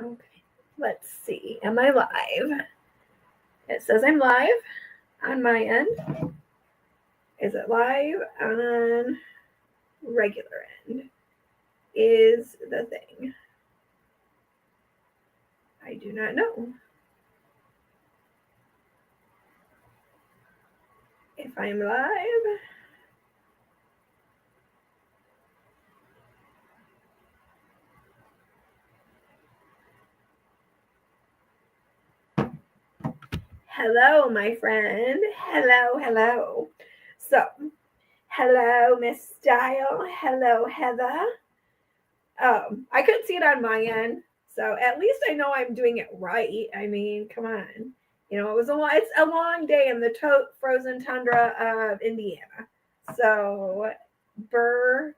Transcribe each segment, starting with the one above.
Okay, let's see. Am I live? It says I'm live on my end. Is it live on regular end? Is the thing. I do not know if I'm live. Hello, my friend. Hello, hello. So, hello, Miss Style. Hello, Heather. I couldn't see it on my end, so at least I know I'm doing it right. I mean, come on. It's a long day in the frozen tundra of Indiana. So, burr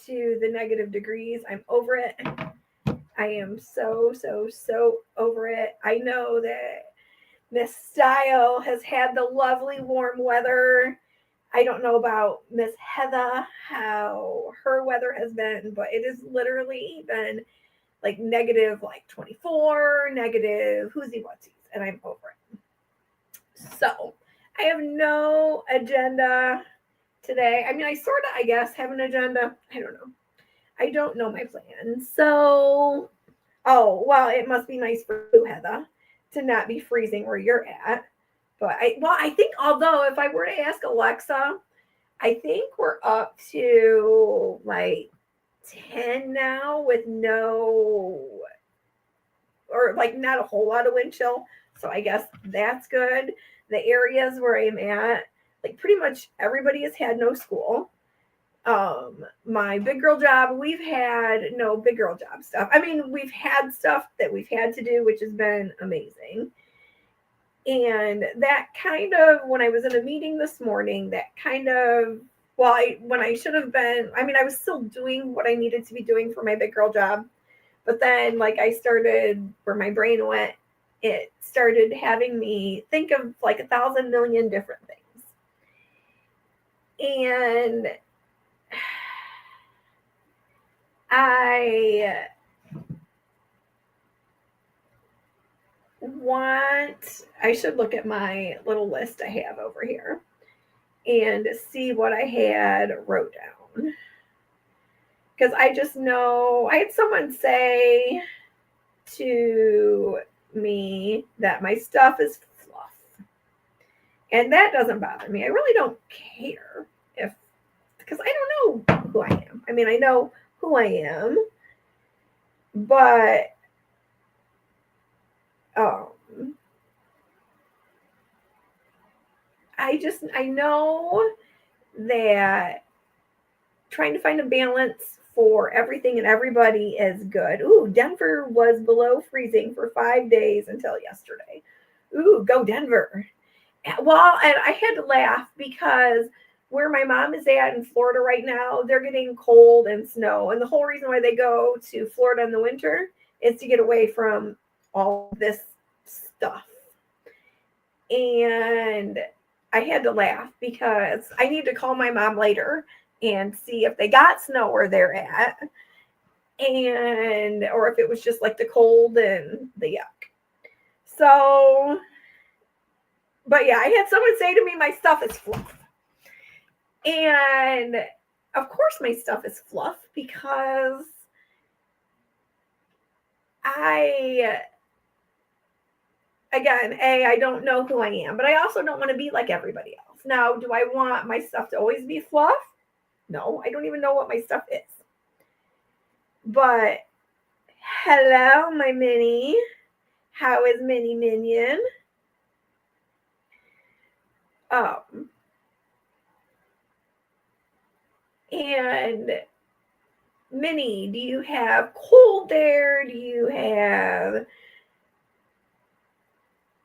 to the negative degrees. I'm over it. I am so over it. I know that Miss Style has had the lovely warm weather. I don't know about Miss Heather, how her weather has been, but it has literally been like negative like 24, negative whoosie whatsies, and I'm over it. So I have no agenda today. I mean, I sort of, I guess, have an agenda. I don't know. I don't know my plan. So, oh, well, it must be nice for you, Heather, to not be freezing where you're at. I think, although if I were to ask Alexa, I think we're up to like 10 now with no, or like not a whole lot of wind chill. So I guess that's good. The areas where I'm at, like pretty much everybody has had no school. My big girl job, we've had no big girl job stuff. I mean, we've had stuff that we've had to do, which has been amazing. And that kind of, when I was in a meeting this morning, that kind of, when I should have been, I mean, I was still doing what I needed to be doing for my big girl job. But then, like, I started, where my brain went, it started having me think of like 1,000 million different things. And I I should look at my little list I have over here and see what I had wrote down. Because I just know I had someone say to me that my stuff is fluff. And that doesn't bother me. I really don't care if, because I don't know who I am. I mean, I know who I am, but um, I know that trying to find a balance for everything and everybody is good. Ooh, Denver was below freezing for 5 days until yesterday. Ooh, go Denver. Well, and I had to laugh because where my mom is at in Florida right now, they're getting cold and snow. And the whole reason why they go to Florida in the winter is to get away from all this stuff. And I had to laugh because I need to call my mom later and see if they got snow where they're at, and or if it was just like the cold and the yuck. So, but yeah, I had someone say to me, my stuff is fluff. And of course, my stuff is fluff because I don't know who I am, but I also don't want to be like everybody else. Now, do I want my stuff to always be fluff? No, I don't even know what my stuff is. But hello, my mini. How is Mini Minion? And Minnie, do you have cold there? Do you have,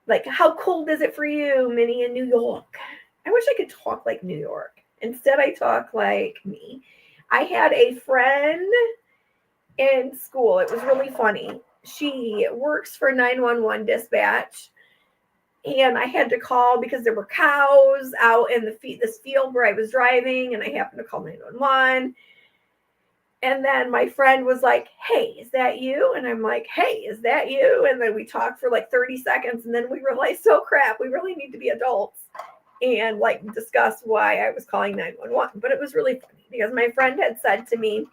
like, how cold is it for you, Minnie, in New York? I wish I could talk like New York. Instead, I talk like me. I had a friend in school. It was really funny. She works for 911 dispatch, and I had to call because there were cows out in this field where I was driving, and I happened to call 911. And then my friend was like, hey, is that you? And I'm like, hey, is that you? And then we talked for like 30 seconds. And then we realized, oh crap, we really need to be adults and like discuss why I was calling 911. But it was really funny because my friend had said to me,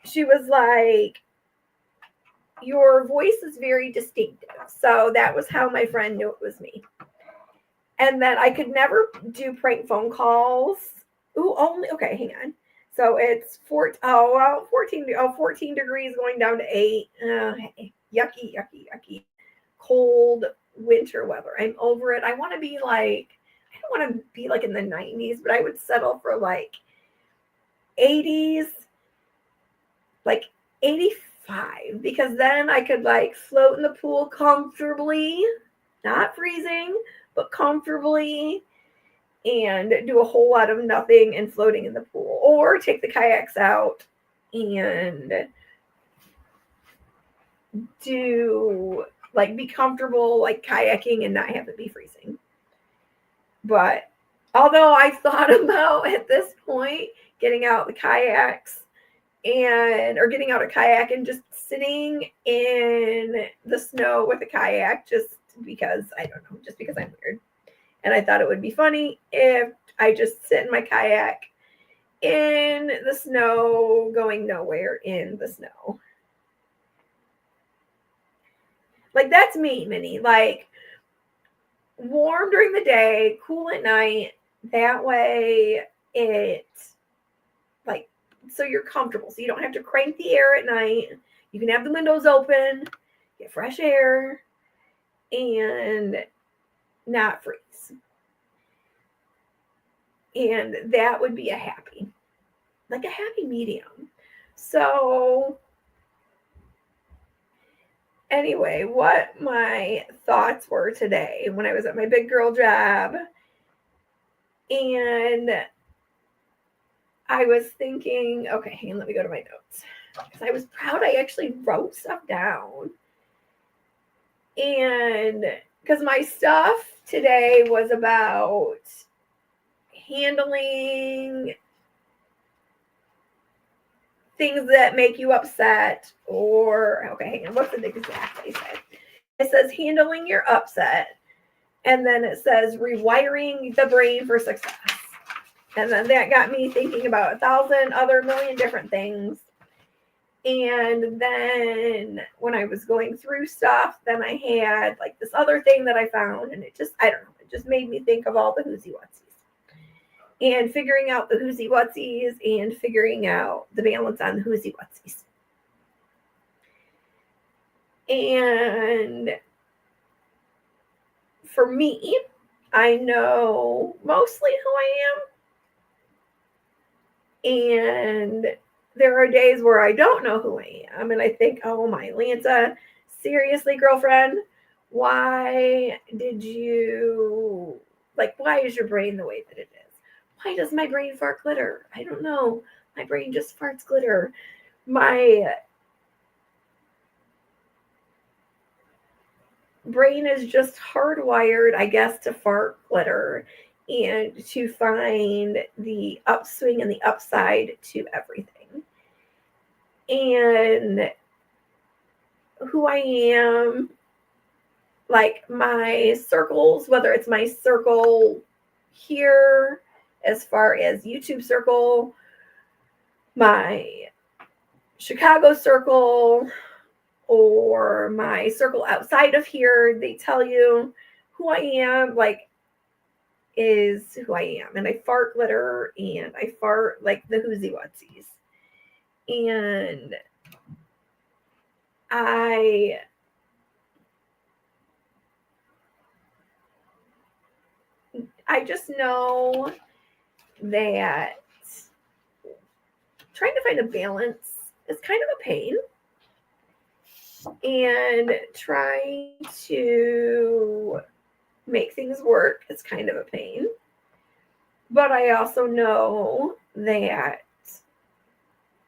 she was like, your voice is very distinctive. So that was how my friend knew it was me. And then I could never do prank phone calls. Ooh, only, okay, hang on. So it's 14 degrees going down to 8. Yucky, yucky, yucky. Cold winter weather. I'm over it. I want to be like, I don't want to be like in the 90s, but I would settle for like 80s, like 85, because then I could like float in the pool comfortably, not freezing, but comfortably, and do a whole lot of nothing and floating in the pool, or take the kayaks out and do like be comfortable like kayaking and not have it be freezing. But although I thought about at this point getting out the kayaks or getting out a kayak and just sitting in the snow with a kayak, just because I don't know, just because I'm weird. And I thought it would be funny if I just sit in my kayak in the snow, going nowhere in the snow. Like, that's me, Minnie. Like, warm during the day, cool at night. That way like, so you're comfortable. So you don't have to crank the air at night. You can have the windows open, get fresh air, and not freeze. And that would be a happy medium. So anyway, what my thoughts were today when I was at my big girl job, and I was thinking, okay, hang on, let me go to my notes. Because I was proud I actually wrote stuff down. And because my stuff today was about handling things that make you upset, or, okay, hang on, what's it exactly say? It says handling your upset, and then it says rewiring the brain for success. And then that got me thinking about 1,000 other million different things. And then when I was going through stuff, then I had like this other thing that I found, and it just, I don't know, it just made me think of all the whoozy whatsies. And figuring out the whoozy whatsies and figuring out the balance on the whoozy whatsies. And for me, I know mostly who I am. And there are days where I don't know who I am. And I think, oh my Lanta, seriously, girlfriend, why is your brain the way that it is? Why does my brain fart glitter? I don't know. My brain just farts glitter. My brain is just hardwired, I guess, to fart glitter and to find the upswing and the upside to everything. And who I am, like my circles, whether it's my circle here as far as YouTube circle, my Chicago circle, or my circle outside of here, they tell you who I am, like, is who I am. And I fart glitter and I fart like the whoozy whatsies. And I just know that trying to find a balance is kind of a pain. And trying to make things work is kind of a pain. But I also know that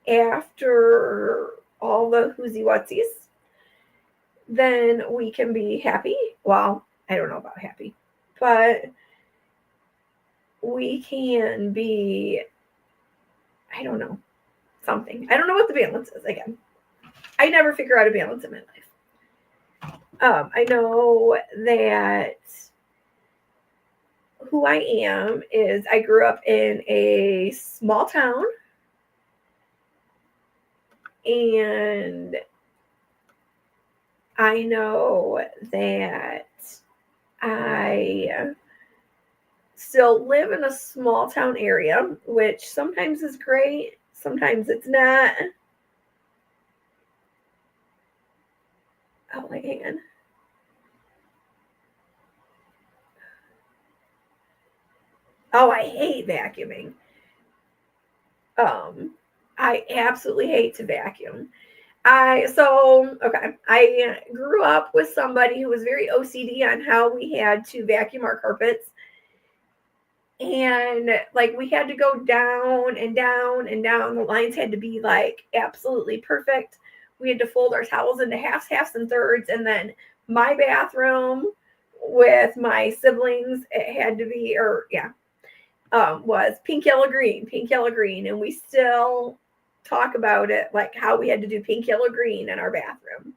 after all the whoozy whatsies, then we can be happy. Well, I don't know about happy, but we can be, I don't know, something. I don't know what the balance is. Again, I never figure out a balance in my life. I know that who I am is I grew up in a small town, and I know that I still live in a small town area, which sometimes is great, sometimes it's not. Oh, hang on. Oh, I hate vacuuming. I absolutely hate to vacuum. I grew up with somebody who was very OCD on how we had to vacuum our carpets. And like we had to go down and down and down. The lines had to be like absolutely perfect. We had to fold our towels into halves, and thirds. And then my bathroom with my siblings, it had to be, was pink, yellow, green. And we still talk about it, like how we had to do pink, yellow, green in our bathroom.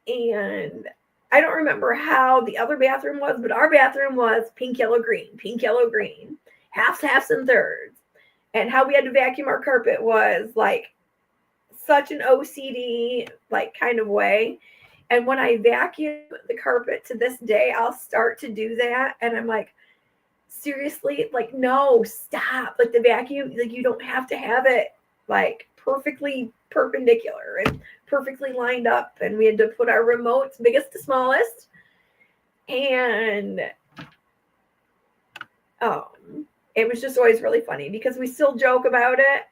And I don't remember how the other bathroom was, but our bathroom was pink, yellow, green, halves, and thirds. And how we had to vacuum our carpet was like such an OCD, like kind of way. And when I vacuum the carpet to this day, I'll start to do that. And I'm like, seriously, like, no, stop. Like the vacuum, like you don't have to have it like perfectly perpendicular and perfectly lined up. And we had to put our remotes biggest to smallest. And it was just always really funny because we still joke about it.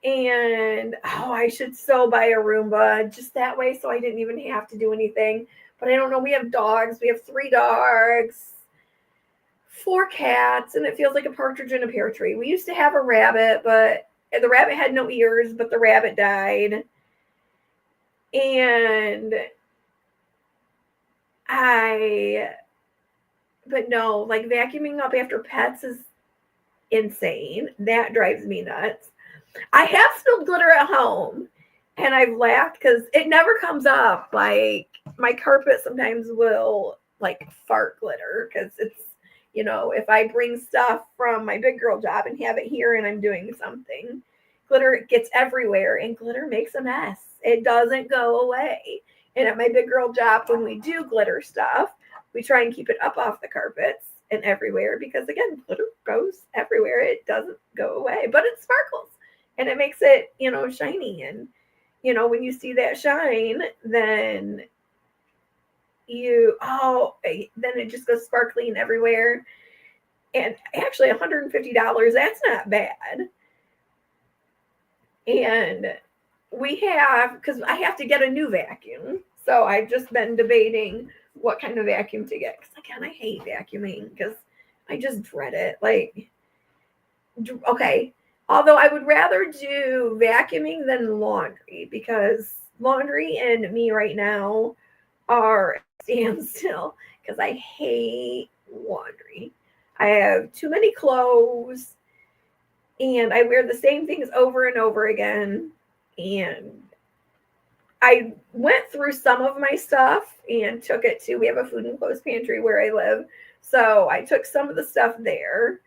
And I should so buy a Roomba just that way so I didn't even have to do anything. But I don't know. We have dogs. We have 3 dogs, 4 cats, and it feels like a partridge in a pear tree. We used to have a rabbit, but the rabbit had no ears, but the rabbit died. And but no, like vacuuming up after pets is insane. That drives me nuts. I have spilled glitter at home, and I've laughed because it never comes up. Like my carpet sometimes will like fart glitter because it's, if I bring stuff from my big girl job and have it here and I'm doing something, glitter gets everywhere and glitter makes a mess. It doesn't go away. And at my big girl job, when we do glitter stuff, we try and keep it up off the carpets and everywhere because, again, glitter goes everywhere. It doesn't go away, but it sparkles and it makes it, shiny. And, when you see that shine, then then it just goes sparkling everywhere. And actually $150, that's not bad. And because I have to get a new vacuum. So I've just been debating what kind of vacuum to get. Because again, I hate vacuuming because I just dread it. Like, okay. Although I would rather do vacuuming than laundry because laundry and me right now are standstill because I hate laundry. I have too many clothes and I wear the same things over and over again. And I went through some of my stuff and took it we have a food and clothes pantry where I live. So I took some of the stuff there.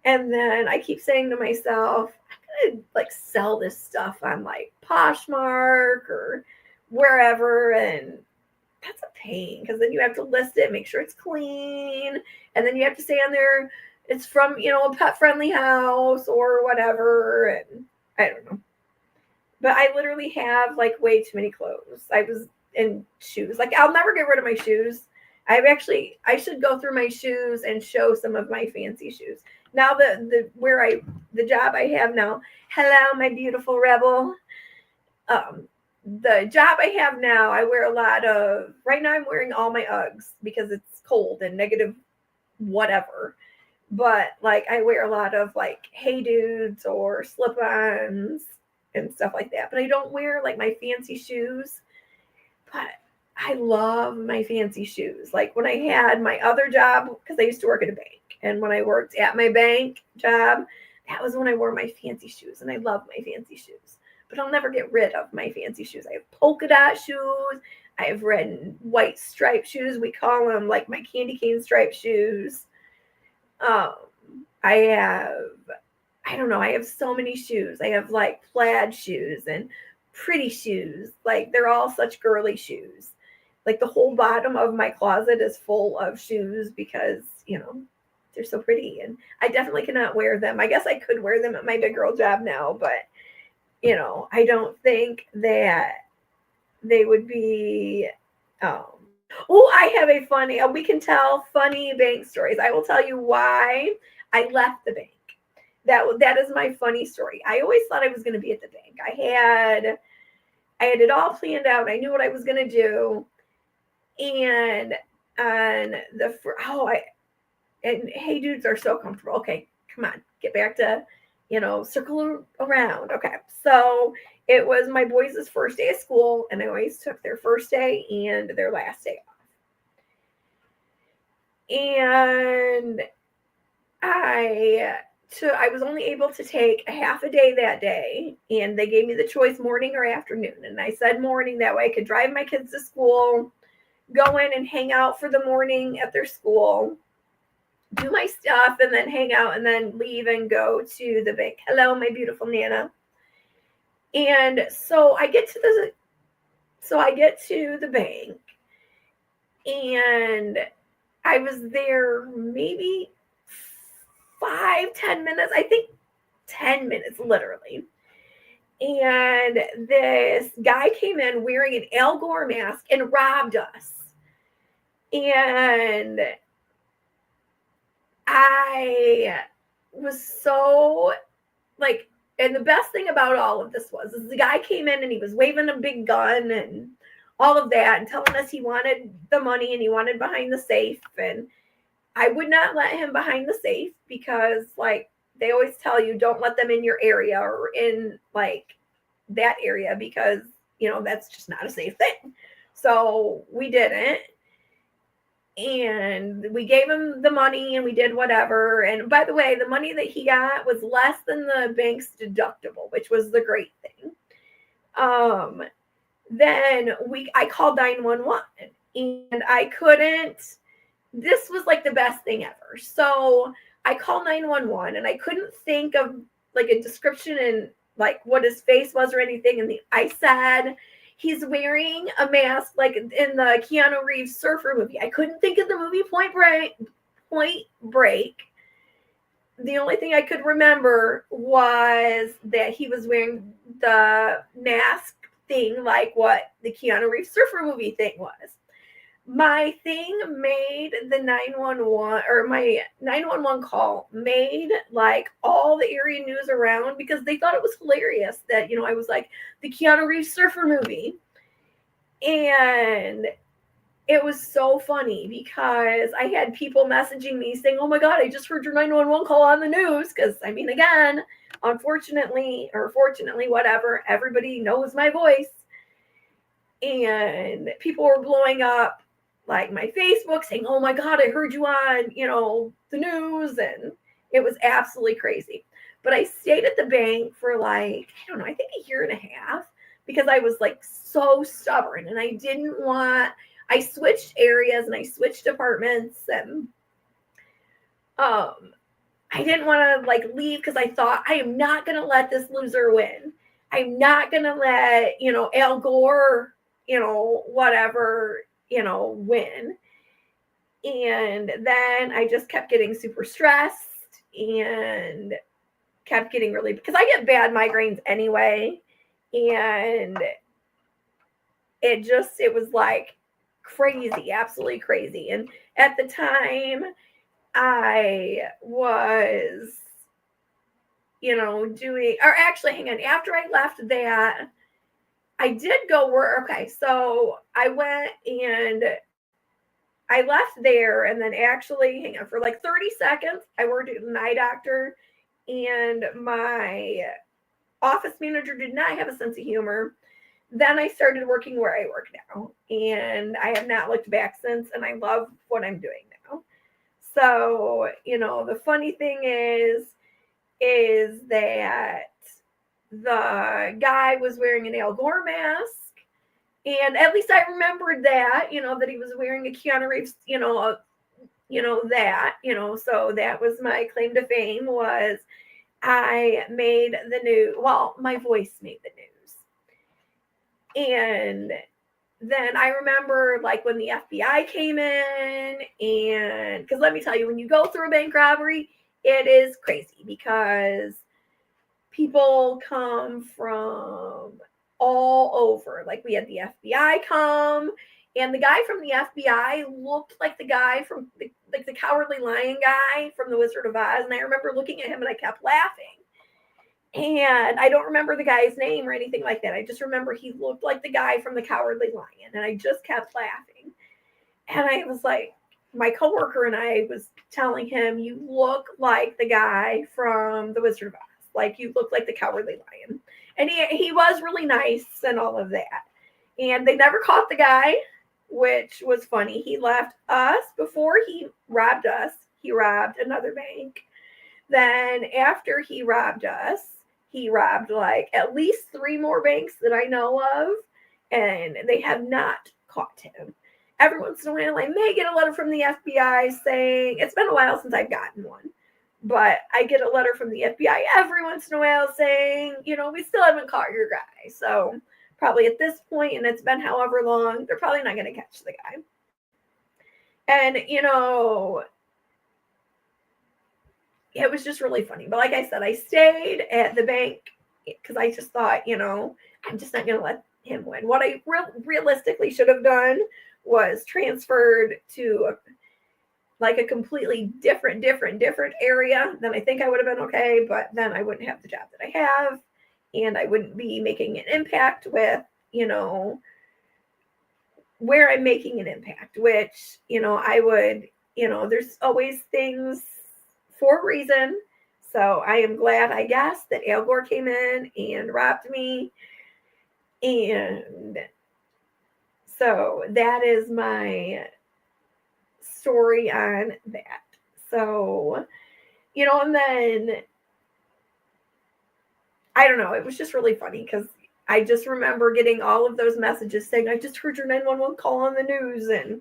And then I keep saying to myself, I'm going to like sell this stuff on like Poshmark or wherever. And that's a pain because then you have to list it, make sure it's clean. And then you have to say on there, it's from, a pet friendly house or whatever. And I don't know. But I literally have like way too many clothes. In shoes. Like I'll never get rid of my shoes. I should go through my shoes and show some of my fancy shoes. Now the job I have now, hello, my beautiful rebel. The job I have now, I wear a lot of, right now I'm wearing all my Uggs because it's cold and negative whatever. But like I wear a lot of like Hey Dudes or slip-ons and stuff like that. But I don't wear like my fancy shoes. But I love my fancy shoes. Like when I had my other job, because I used to work at a bank. And when I worked at my bank job, that was when I wore my fancy shoes, and I love my fancy shoes. But I'll never get rid of my fancy shoes. I have polka dot shoes. I have red and white striped shoes. We call them like my candy cane striped shoes. Um, I have, I don't know, I have so many shoes. I have like plaid shoes and pretty shoes. Like they're all such girly shoes. Like the whole bottom of my closet is full of shoes because, they're so pretty, and I definitely cannot wear them. I guess I could wear them at my big girl job now, but I don't think that they would be. Oh, I have a funny. We can tell funny bank stories. I will tell you why I left the bank. That is my funny story. I always thought I was going to be at the bank. I had it all planned out. I knew what I was going to do, and on the and hey, dudes are so comfortable. Okay, come on, get back to, circle around. Okay, so it was my boys' first day of school, and I always took their first day and their last day off. And I was only able to take a half a day that day, and they gave me the choice morning or afternoon. And I said morning, that way I could drive my kids to school, go in and hang out for the morning at their school, do my stuff, and then hang out, and then leave and go to the bank. Hello, my beautiful Nana. And so I get to the bank, and I was there maybe 5-10 minutes. I think 10 minutes, literally. And this guy came in wearing an Al Gore mask and robbed us. And I was so like, and the best thing about all of this was the guy came in and he was waving a big gun and all of that and telling us he wanted the money and he wanted behind the safe. And I would not let him behind the safe because, like, they always tell you don't let them in your area or in like that area because, that's just not a safe thing. So we didn't. And we gave him the money and we did whatever. And by the way, the money that he got was less than the bank's deductible, which was the great thing. Then I called 911 and I couldn't. This was like the best thing ever. So I called 911 and I couldn't think of like a description and like what his face was or anything. And I said, he's wearing a mask like in the Keanu Reeves surfer movie. I couldn't think of the movie Point Break. The only thing I could remember was that he was wearing the mask thing like what the Keanu Reeves surfer movie thing was. My thing made the 911 or my 911 call made like all the area news around because they thought it was hilarious that, I was like the Keanu Reeves surfer movie. And it was so funny because I had people messaging me saying, oh my God, I just heard your 911 call on the news. Because again, unfortunately or fortunately, whatever, everybody knows my voice. And people were blowing up like my Facebook saying, oh my God, I heard you on, the news. And it was absolutely crazy. But I stayed at the bank for like, I don't know, I think a year and a half because I was like so stubborn and I switched areas and I switched departments and I didn't want to like leave because I thought I am not going to let this loser win. I'm not going to let, Al Gore, whatever, win. And then I just kept getting super stressed and kept getting really, because I get bad migraines anyway. And it was like crazy, absolutely crazy. And at the time I was, doing, or actually, hang on, after I left that, I did go work. Okay, so I went and I left there and then actually, hang on, for like 30 seconds, I worked at an eye doctor and my office manager did not have a sense of humor. Then I started working where I work now and I have not looked back since and I love what I'm doing now. So, the funny thing is is that the guy was wearing an Al Gore mask. And at least I remembered that, that he was wearing a Keanu Reeves, so that was my claim to fame was I made the news. Well, my voice made the news. And then I remember like when the FBI came in, and because let me tell you, when you go through a bank robbery, it is crazy because people come from all over. Like we had the FBI come, and the guy from the FBI looked like the guy from the Cowardly Lion guy from The Wizard of Oz. And I remember looking at him and I kept laughing. And I don't remember the guy's name or anything like that. I just remember he looked like the guy from the Cowardly Lion, and I just kept laughing. And I was like, my coworker and I was telling him, you look like the guy from The Wizard of Oz. Like you look like the Cowardly Lion. And he was really nice and all of that. And they never caught the guy, which was funny. He left us before he robbed us. He robbed another bank. Then after he robbed us, he robbed like at least 3 more banks that I know of, and they have not caught him. Every once in a while, I may get a letter from the FBI saying, it's been a while since I've gotten one, but I get a letter from the FBI every once in a while saying, we still haven't caught your guy. So probably at this point, and it's been however long, they're probably not going to catch the guy. And, it was just really funny. But like I said, I stayed at the bank because I just thought, I'm just not going to let him win. What I realistically should have done was transferred to a completely different area. Then I think I would have been okay, but then I wouldn't have the job that I have, and I wouldn't be making an impact with, where I'm making an impact, which, I would, there's always things for a reason. So I am glad, I guess, that Al Gore came in and robbed me. And so that is my story on that. So, and then I don't know, it was just really funny because I just remember getting all of those messages saying, I just heard your 911 call on the news. And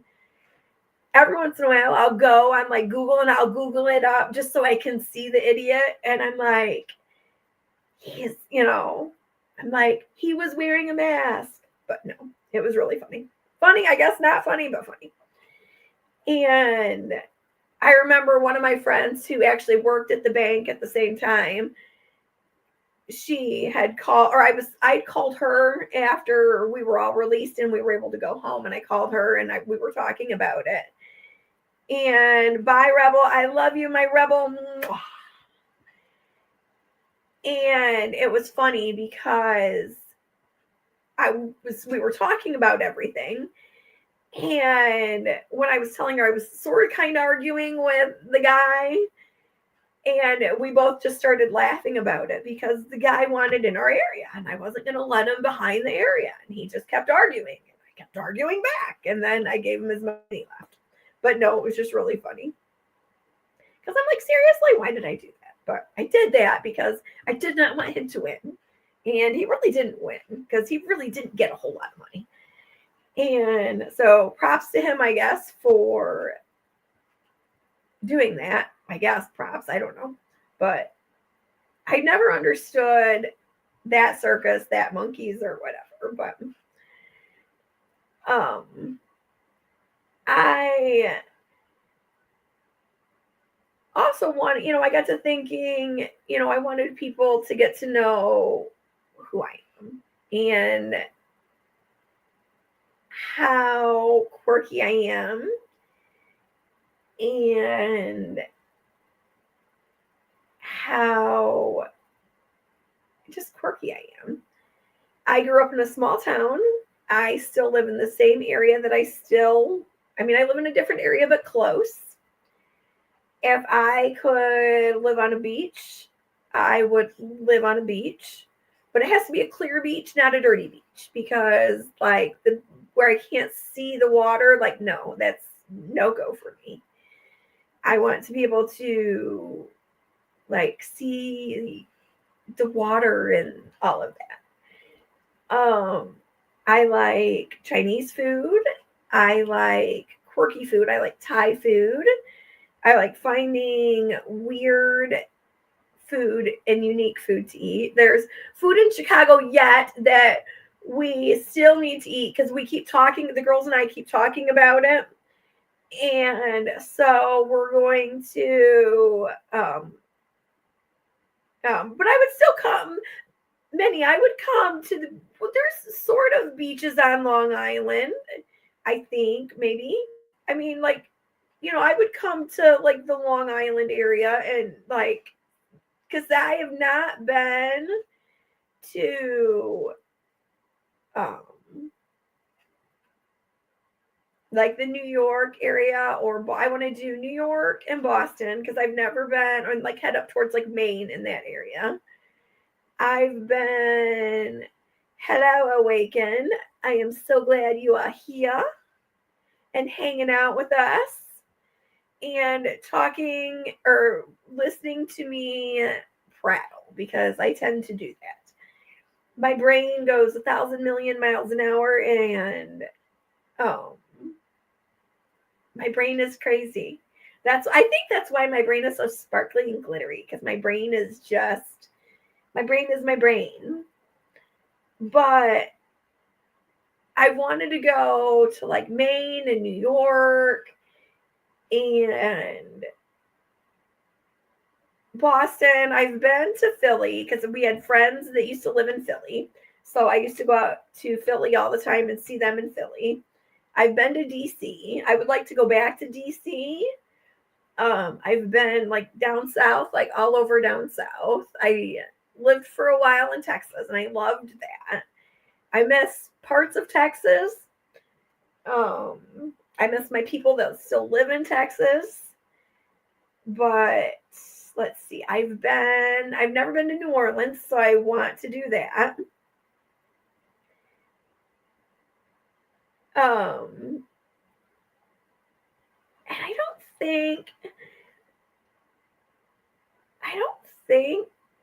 every once in a while I'll go on like Google and I'll Google it up just so I can see the idiot. And I'm like, I'm like, he was wearing a mask. But no, it was really funny. Funny, I guess not funny, but funny. And I remember one of my friends who actually worked at the bank at the same time. She had called, or I called her after we were all released and we were able to go home. And I called her and we were talking about it. And bye, Rebel. I love you, my Rebel. And it was funny because we were talking about everything. And when I was telling her, I was sort of kind of arguing with the guy. And we both just started laughing about it because the guy wanted in our area and I wasn't going to let him behind the area. And he just kept arguing. And I kept arguing back. And then I gave him his money left. But no, it was just really funny. Because I'm like, seriously, why did I do that? But I did that because I did not want him to win. And he really didn't win because he really didn't get a whole lot of money. And so props to him, I guess, for doing that. I guess props, I don't know. But I never understood that circus, that monkeys or whatever. But I also want, I got to thinking, I wanted people to get to know who I am and how quirky I am and how just quirky I am. I grew up in a small town. I still live in the same area that I live in a different area, but close. If I could live on a beach, I would live on a beach, but it has to be a clear beach, not a dirty beach, because where I can't see the water, no, that's no go for me. I want to be able to like see the water and all of that. I like Chinese food. I like quirky food. I like Thai food. I like finding weird food and unique food to eat. There's food in Chicago yet that we still need to eat because we keep talking, the girls and I keep talking about it. And so we're going to, but I would still come, Minnie, I would come to the, well, there's sort of beaches on Long Island, I think, maybe. I mean, like, I would come to like the Long Island area and like, because I have not been to um like the New York area, or I want to do New York and Boston because I've never been, or like head up towards like Maine in that area. I've been, hello Awaken. I am so glad you are here and hanging out with us and talking or listening to me prattle because I tend to do that. My brain goes 1,000,000,000 miles an hour, and um, my brain is crazy. I think that's why my brain is so sparkly and glittery, because my brain is my brain. But I wanted to go to like Maine and New York and Boston. I've been to Philly because we had friends that used to live in Philly. So I used to go out to Philly all the time and see them in Philly. I've been to DC. I would like to go back to DC. I've been like down south, like all over down south. I lived for a while in Texas and I loved that. I miss parts of Texas. I miss my people that still live in Texas. But let's see. I've never been to New Orleans, so I want to do that. And I don't think,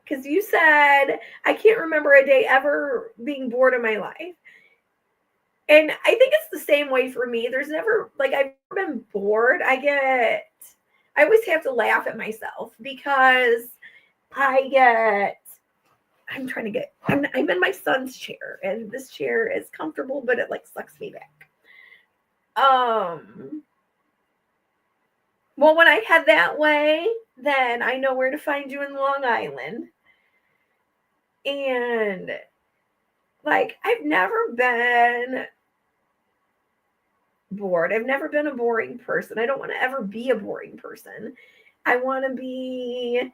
because you said I can't remember a day ever being bored in my life. And I think it's the same way for me. There's never, like, I've never been bored. I always have to laugh at myself because I'm in my son's chair, and this chair is comfortable, but it like sucks me back. Well, when I head that way, then I know where to find you in Long Island. And like, I've never been bored. I've never been a boring person. I don't want to ever be a boring person. I want to be,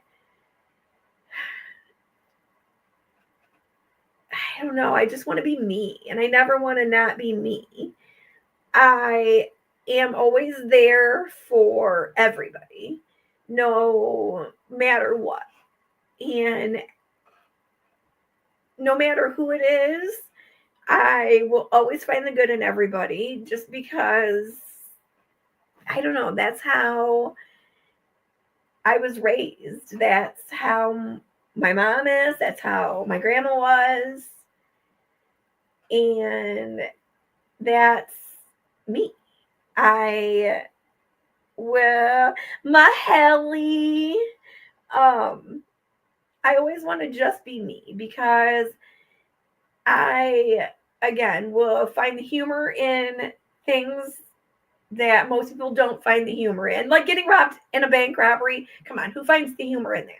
I don't know, I just want to be me, and I never want to not be me. I am always there for everybody, no matter what. And no matter who it is, I will always find the good in everybody just because, I don't know, that's how I was raised. That's how my mom is. That's how my grandma was. And that's me. I will, Mahelly, I always want to just be me because I, again, will find the humor in things that most people don't find the humor in. Like getting robbed in a bank robbery. Come on, who finds the humor in that?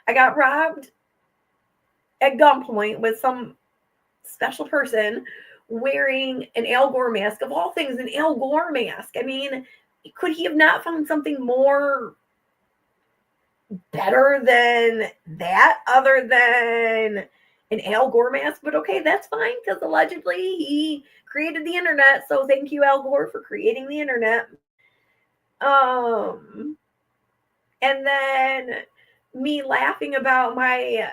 I got robbed at gunpoint with some special person wearing an Al Gore mask, of all things, an Al Gore mask. I mean, could he have not found something more better than that, other than an Al Gore mask? But okay, that's fine, because allegedly he created the internet. So thank you, Al Gore, for creating the internet. And then me laughing about my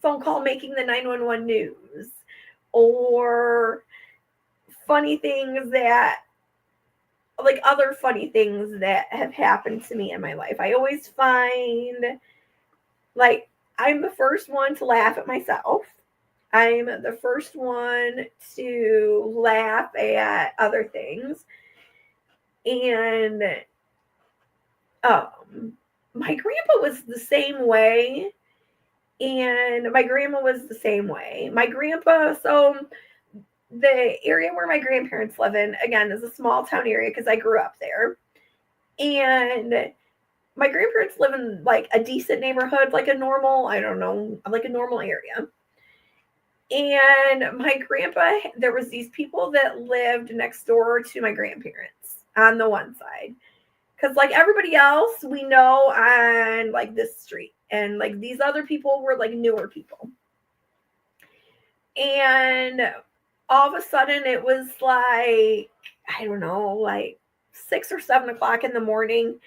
phone call making the 911 news, or funny things that, like other funny things that have happened to me in my life. I always find Like, I'm the first one to laugh at myself. I'm the first one to laugh at other things. And my grandpa was the same way, and my grandma was the same way. My grandpa, so the area where my grandparents live in, again, is a small town area because I grew up there. And my grandparents live in like a decent neighborhood, like a normal, I don't know, like a normal area. And my grandpa, there was these people that lived next door to my grandparents on the one side. Because like everybody else we know on like this street. And like these other people were like newer people. And all of a sudden it was like, I don't know, like 6 or 7 o'clock in the morning.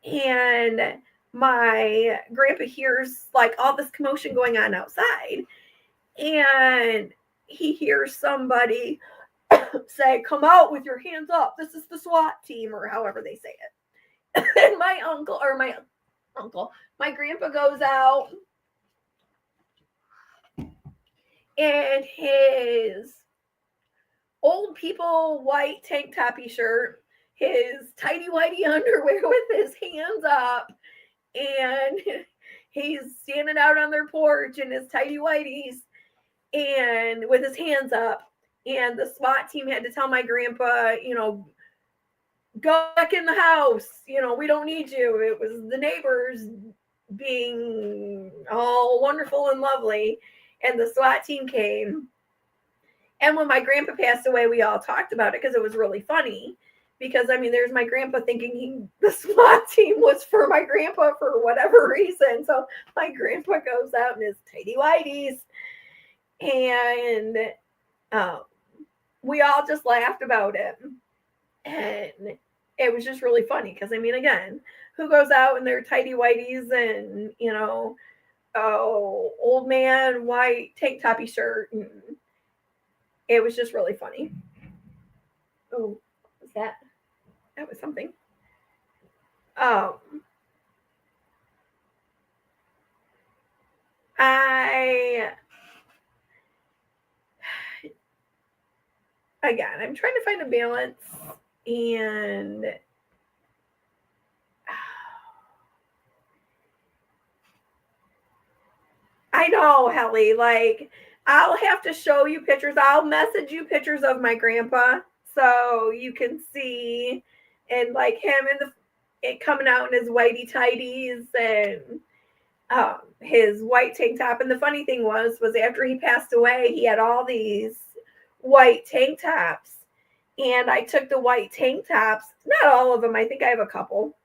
And my grandpa hears like all this commotion going on outside. And he hears somebody say, "Come out with your hands up. This is the SWAT team," or however they say it. And my grandpa goes out in his old people white tank toppy shirt, his tighty whitey underwear with his hands up, and he's standing out on their porch in his tighty whities and with his hands up. And the SWAT team had to tell my grandpa, go back in the house. We don't need you. It was the neighbors being all wonderful and lovely. And the SWAT team came. And when my grandpa passed away, we all talked about it because it was really funny. Because, there's my grandpa thinking the SWAT team was for my grandpa for whatever reason. So my grandpa goes out in his tighty whities. And we all just laughed about it. And it was just really funny because, again, who goes out in their tighty whities and, old man white tank toppy shirt? And it was just really funny. Oh, what was that? That was something. I'm trying to find a balance, and I know, Helly, like, I'll have to show you pictures. I'll message you pictures of my grandpa so you can see, and like him it coming out in his whitey tighties and his white tank top. And the funny thing was after he passed away, he had all these white tank tops. And I took the white tank tops, not all of them, I think I have a couple.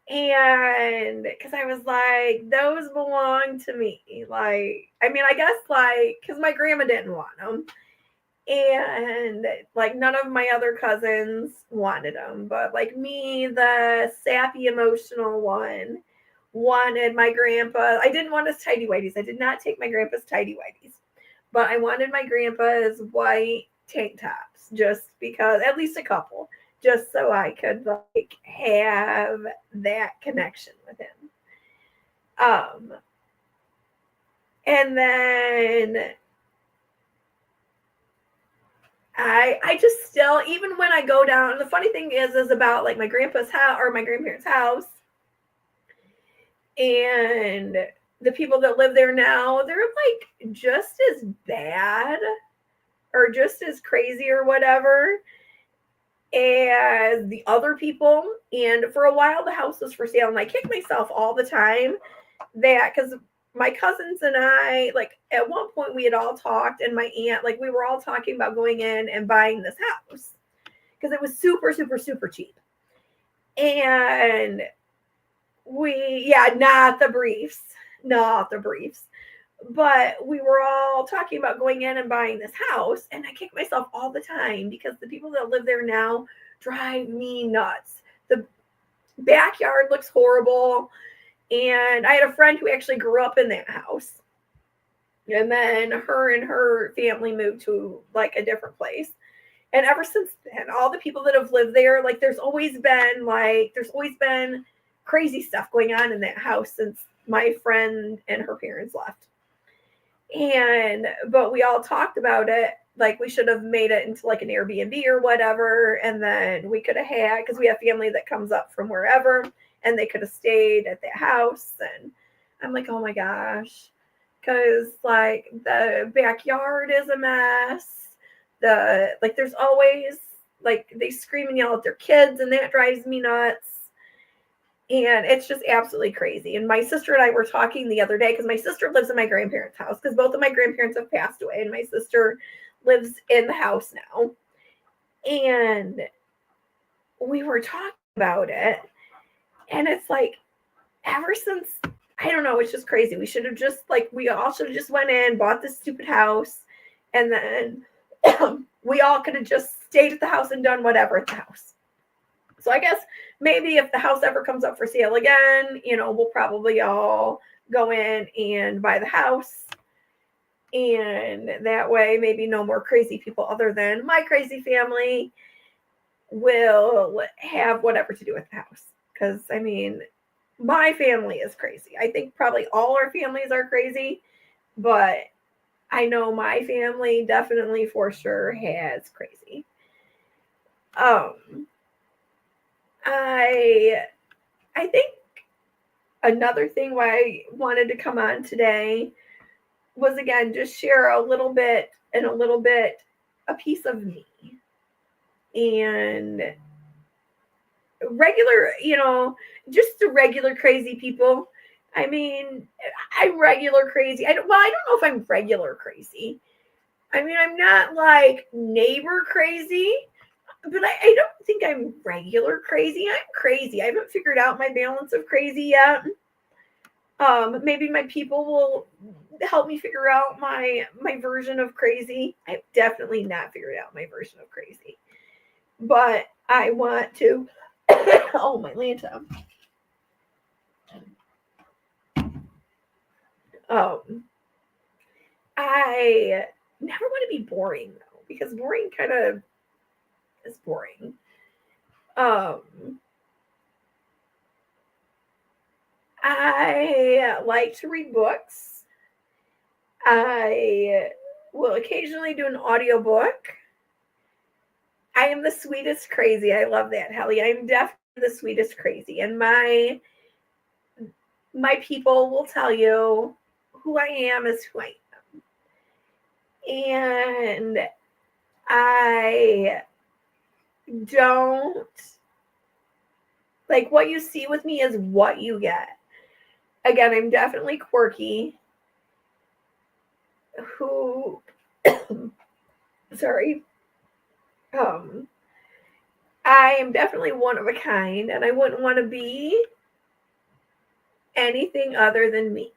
And because I was like, those belong to me. Like, I guess like, because my grandma didn't want them. And like, none of my other cousins wanted them. But like me, the sappy, emotional one, wanted my grandpa. I didn't want his tidy whities. I did not take my grandpa's tidy whities. But I wanted my grandpa's white tank tops just because, at least a couple, just so I could like have that connection with him. And then I just still, even when I go down, the funny thing is about like my grandpa's house or my grandparents' house and the people that live there now, they're like just as bad or just as crazy or whatever as the other people. And for a while the house was for sale, and I kicked myself all the time that because my cousins and I, like at one point we had all talked, and my aunt, like we were all talking about going in and buying this house because it was super, super, super cheap. And not the briefs, but we were all talking about going in and buying this house, and I kick myself all the time because the people that live there now drive me nuts. The backyard looks horrible, and I had a friend who actually grew up in that house, and then her and her family moved to like a different place. And ever since then, all the people that have lived there, like there's always been crazy stuff going on in that house since my friend and her parents left. But we all talked about it. Like we should have made it into like an Airbnb or whatever. And then we could have had, because we have family that comes up from wherever, and they could have stayed at their house. And I'm like, oh my gosh. Because like the backyard is a mess. There's always like they scream and yell at their kids, and that drives me nuts. And it's just absolutely crazy. And my sister and I were talking the other day because my sister lives in my grandparents' house because both of my grandparents have passed away, and my sister lives in the house now. And we were talking about it, and it's like ever since, I don't know, it's just crazy. We should have just we all should have just went in, bought this stupid house, and then we all could have just stayed at the house and done whatever at the house. So I guess maybe if the house ever comes up for sale again, we'll probably all go in and buy the house. And that way, maybe no more crazy people other than my crazy family will have whatever to do with the house. Because, I mean, my family is crazy. I think probably all our families are crazy, but I know my family definitely for sure has crazy. I think another thing why I wanted to come on today was, again, just share a little bit a piece of me. And regular, just the regular crazy people. I mean, I'm regular crazy. I don't know if I'm regular crazy. I mean, I'm not like neighbor crazy, but I don't think I'm regular crazy. I'm crazy. I haven't figured out my balance of crazy yet. Maybe my people will help me figure out my version of crazy. I've definitely not figured out my version of crazy, but I want to. Oh, my Lanta. I never want to be boring though, because boring kind of is boring. I like to read books. I will occasionally do an audiobook. I am the sweetest crazy. I love that, Helly. I'm definitely the sweetest crazy. And my people will tell you who I am is who I am. And I don't like what you see with me is what you get. Again, I'm definitely quirky. Sorry. I am definitely one of a kind, and I wouldn't want to be anything other than me.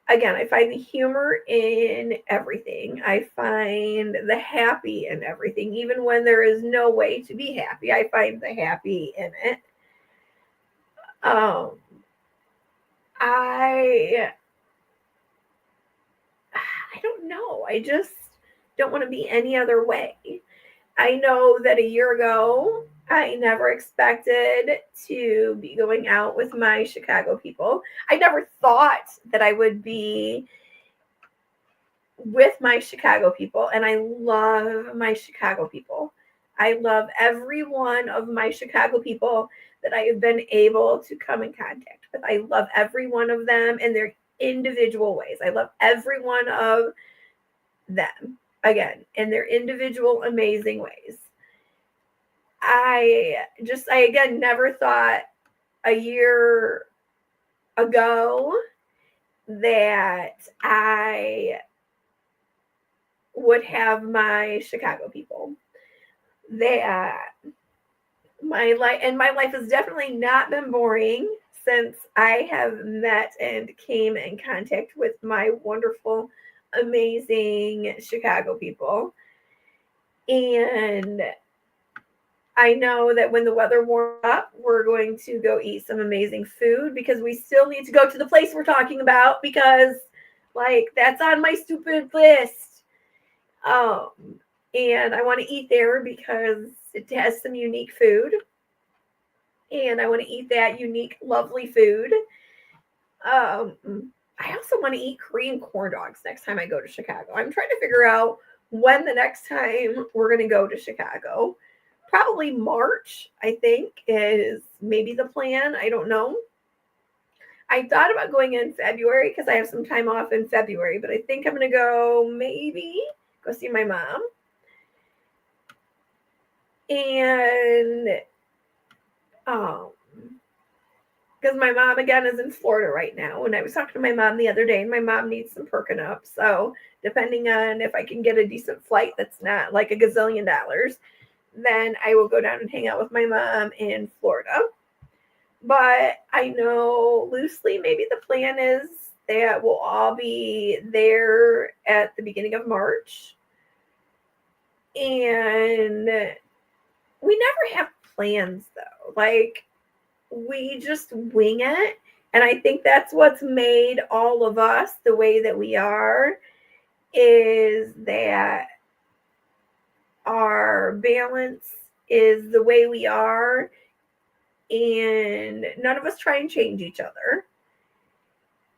Again, I find the humor in everything. I find the happy in everything. Even when there is no way to be happy, I find the happy in it. I don't know. I just don't want to be any other way. I know that a year ago, I never expected to be going out with my Chicago people. I never thought that I would be with my Chicago people, and I love my Chicago people. I love every one of my Chicago people that I have been able to come in contact with. I love every one of them in their individual ways. I love every one of them, again, in their individual amazing ways. I again never thought a year ago that I would have my Chicago people. That my life has definitely not been boring since I have met and came in contact with my wonderful, amazing Chicago people. And I know that when the weather warms up, we're going to go eat some amazing food because we still need to go to the place we're talking about because, that's on my stupid list. And I want to eat there because it has some unique food. And I want to eat that unique, lovely food. I also want to eat Korean corn dogs next time I go to Chicago. I'm trying to figure out when the next time we're going to go to Chicago. Probably March, I think, is maybe the plan. I don't know. I thought about going in February because I have some time off in February, but I think I'm going to go see my mom. And because my mom again is in Florida right now, and I was talking to my mom the other day, and my mom needs some perking up. So depending on if I can get a decent flight that's not like a gazillion dollars, then I will go down and hang out with my mom in Florida. But I know loosely maybe the plan is that we'll all be there at the beginning of March. And we never have plans though. Like we just wing it. And I think that's what's made all of us the way that we are, is that our balance is the way we are, and none of us try and change each other.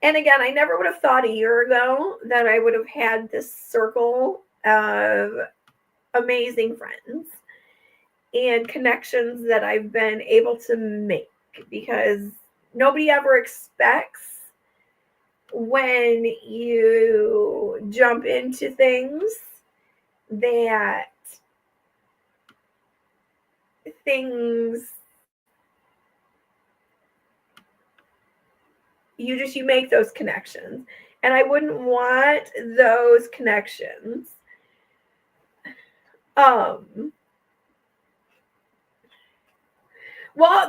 And again, I never would have thought a year ago that I would have had this circle of amazing friends and connections that I've been able to make, because nobody ever expects when you jump into things that things you make those connections, and I wouldn't want those connections well,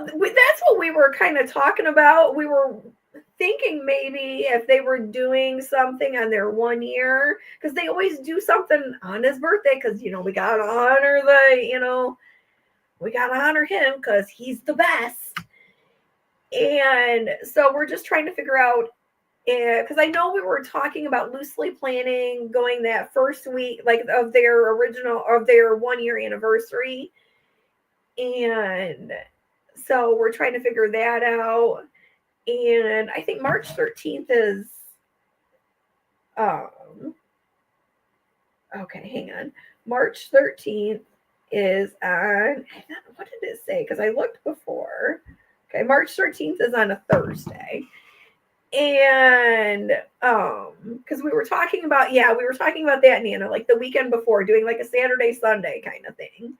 that's what we were kind of talking about. We were thinking maybe if they were doing something on their 1 year, because they always do something on his birthday, because we gotta honor we gotta honor him because he's the best. And so we're just trying to figure out, because I know we were talking about loosely planning going that first week, like of their 1 year anniversary. And so we're trying to figure that out. And I think March 13th is, okay, hang on. March 13th is on, what did it say? Because I looked before. Okay, March 13th is on a Thursday. And because we were talking about that, Nana, like the weekend before, doing like a Saturday, Sunday kind of thing.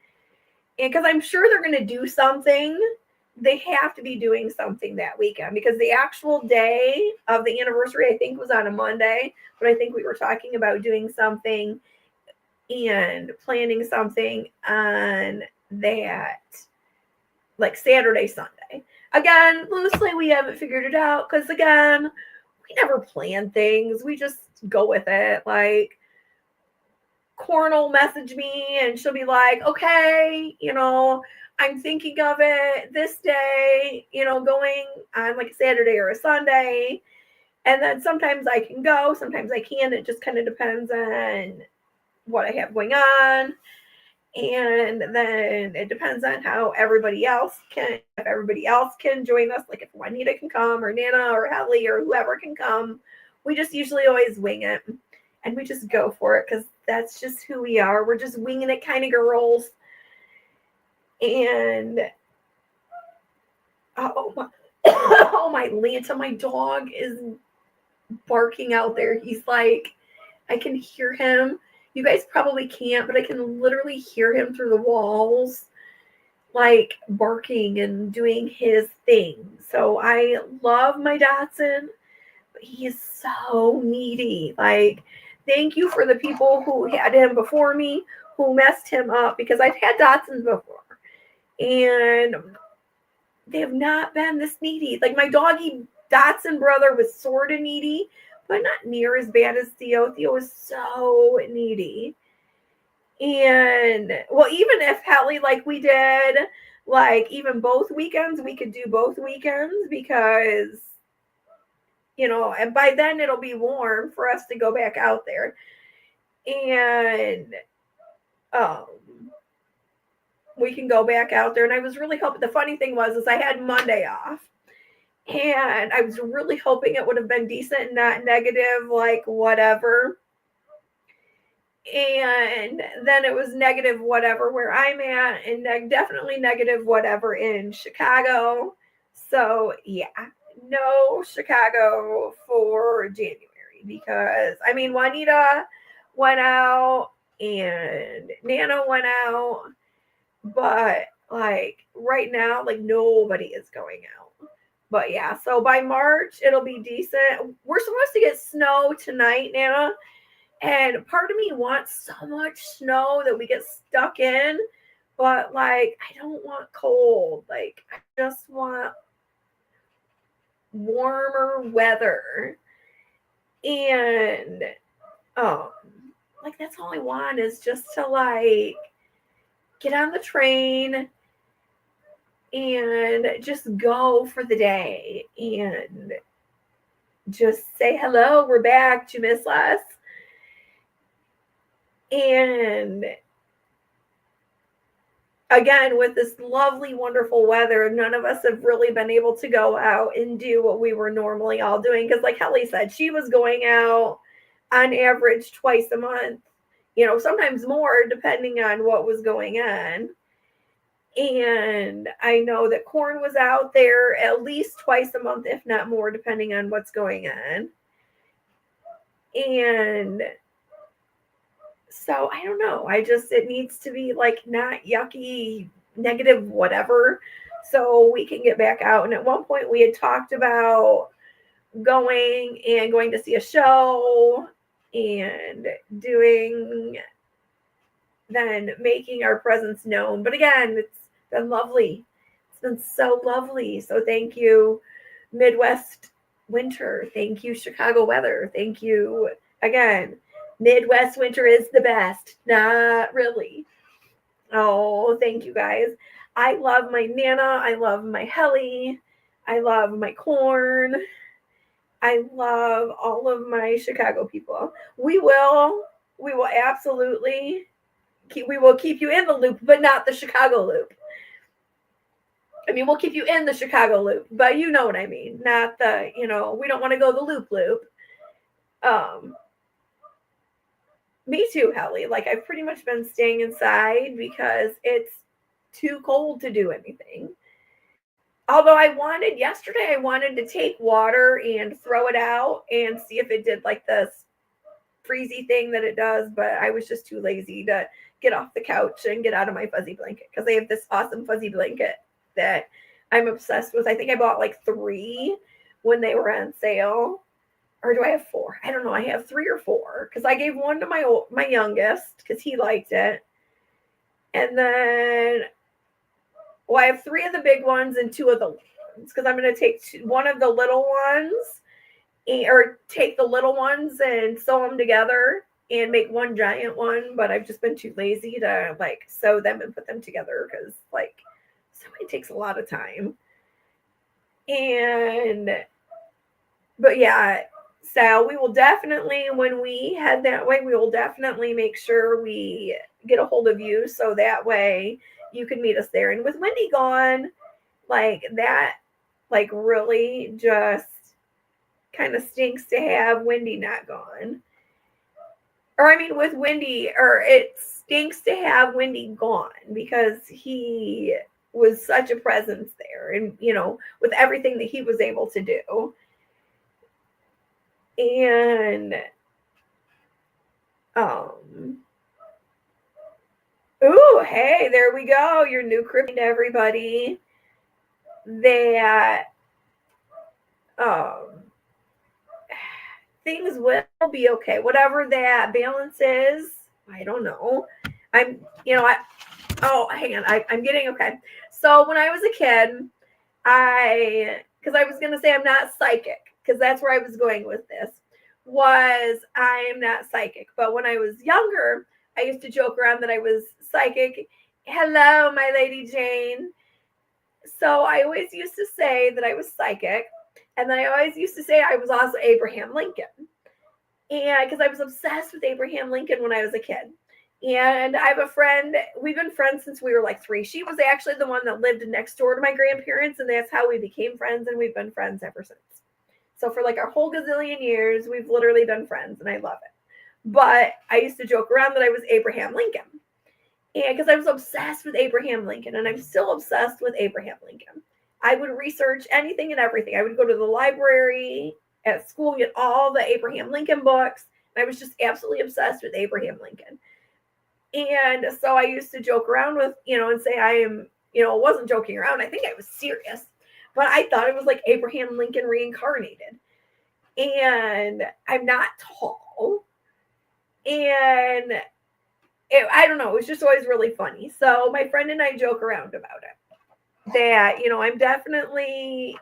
And because I'm sure they're going to do something, they have to be doing something that weekend, because the actual day of the anniversary, I think, was on a Monday. But I think we were talking about doing something and planning something on that, like Saturday, Sunday. Again, loosely, we haven't figured it out, because again, we never plan things. We just go with it. Like, Corn will message me and she'll be like, okay, I'm thinking of it this day, going on like a Saturday or a Sunday. And then sometimes I can go, sometimes I can't. It just kind of depends on what I have going on. And then it depends on how if everybody else can join us, like if Juanita can come, or Nana or Helly or whoever can come. We just usually always wing it, and we just go for it, because that's just who we are. We're just winging it kind of girls. And oh my Lanta, my dog is barking out there. He's like, I can hear him. You guys probably can't, but I can literally hear him through the walls, like barking and doing his thing. So I love my Dotson, but he is so needy. Like, thank you for the people who had him before me, who messed him up, because I've had Dotsons before, and they have not been this needy. Like, my doggy Dotson brother was sort of needy, but not near as bad as Theo. Theo was so needy. And, well, even if Helly, like we did, like even both weekends, we could do both weekends, because, and by then it'll be warm for us to go back out there. And we can go back out there. And I was really hoping, the funny thing was, is I had Monday off. And I was really hoping it would have been decent, not negative, like whatever. And then it was negative whatever where I'm at, and definitely negative whatever in Chicago. So yeah, no Chicago for January, because I mean Juanita went out and Nana went out, but like right now, like nobody is going out. But yeah, so by March it'll be decent. We're supposed to get snow tonight, Nana. And part of me wants so much snow that we get stuck in, but like I don't want cold. Like I just want warmer weather. And um like that's all I want is just to like get on the train and just go for the day and just say hello, we're back, do you miss us? And again, with this lovely, wonderful weather, none of us have really been able to go out and do what we were normally all doing. Because, like Kelly said, she was going out on average twice a month, sometimes more depending on what was going on. And I know that Corn was out there at least twice a month, if not more, depending on what's going on. And so I don't know. It needs to be like not yucky, negative, whatever, so we can get back out. And at one point, we had talked about going to see a show and then making our presence known. But again, it's been lovely. It's been so lovely. So thank you, Midwest winter. Thank you, Chicago weather. Thank you again. Midwest winter is the best. Not really. Oh, thank you guys. I love my Nana. I love my Helly. I love my Corn. I love all of my Chicago people. We will absolutely we will keep you in the loop, but not the Chicago loop. I mean, we'll keep you in the Chicago loop, but you know what I mean. Not the, we don't want to go the loop. Me too, Helly. Like I've pretty much been staying inside because it's too cold to do anything. Although I wanted to take water and throw it out and see if it did like this freezy thing that it does, but I was just too lazy to get off the couch and get out of my fuzzy blanket because they have this awesome fuzzy blanket that I'm obsessed with. I think I bought like 3 when they were on sale. Or do I have 4? I don't know. I have 3 or 4 because I gave one to my youngest because he liked it. And then, I have 3 of the big ones and 2 of the little ones because I'm going to take one of the little ones or take the little ones and sew them together and make one giant one. But I've just been too lazy to like sew them and put them together because like sewing takes a lot of time. But yeah, so we will definitely, when we head that way, we will definitely make sure we get a hold of you so that way you can meet us there. And with Wendy gone, like that, like really just kind of stinks to have Wendy not gone. Or I mean, with Wendy, or it stinks to have Wendy gone because he was such a presence there, and with everything that he was able to do. And ooh, hey, there we go. Your new cryptid, everybody. That things will be okay. Whatever that balance is, I don't know. Hang on. I'm getting okay. So when I was a kid, because I was going to say I'm not psychic, because that's where I was going with this, was I am not psychic. But when I was younger, I used to joke around that I was psychic. Hello, my Lady Jane. So I always used to say that I was psychic. And then I always used to say I was also Abraham Lincoln. And because I was obsessed with Abraham Lincoln when I was a kid. And I have a friend, we've been friends since we were like 3. She was actually the one that lived next door to my grandparents, and that's how we became friends, and we've been friends ever since. So for like a whole gazillion years, we've literally been friends, and I love it. But I used to joke around that I was Abraham Lincoln. And because I was obsessed with Abraham Lincoln, and I'm still obsessed with Abraham Lincoln. I would research anything and everything. I would go to the library at school, get all the Abraham Lincoln books. And I was just absolutely obsessed with Abraham Lincoln. And so I used to joke around with, and say I am, wasn't joking around. I think I was serious, but I thought it was like Abraham Lincoln reincarnated. And I'm not tall. And I don't know. It was just always really funny. So my friend and I joke around about it. That, I'm definitely,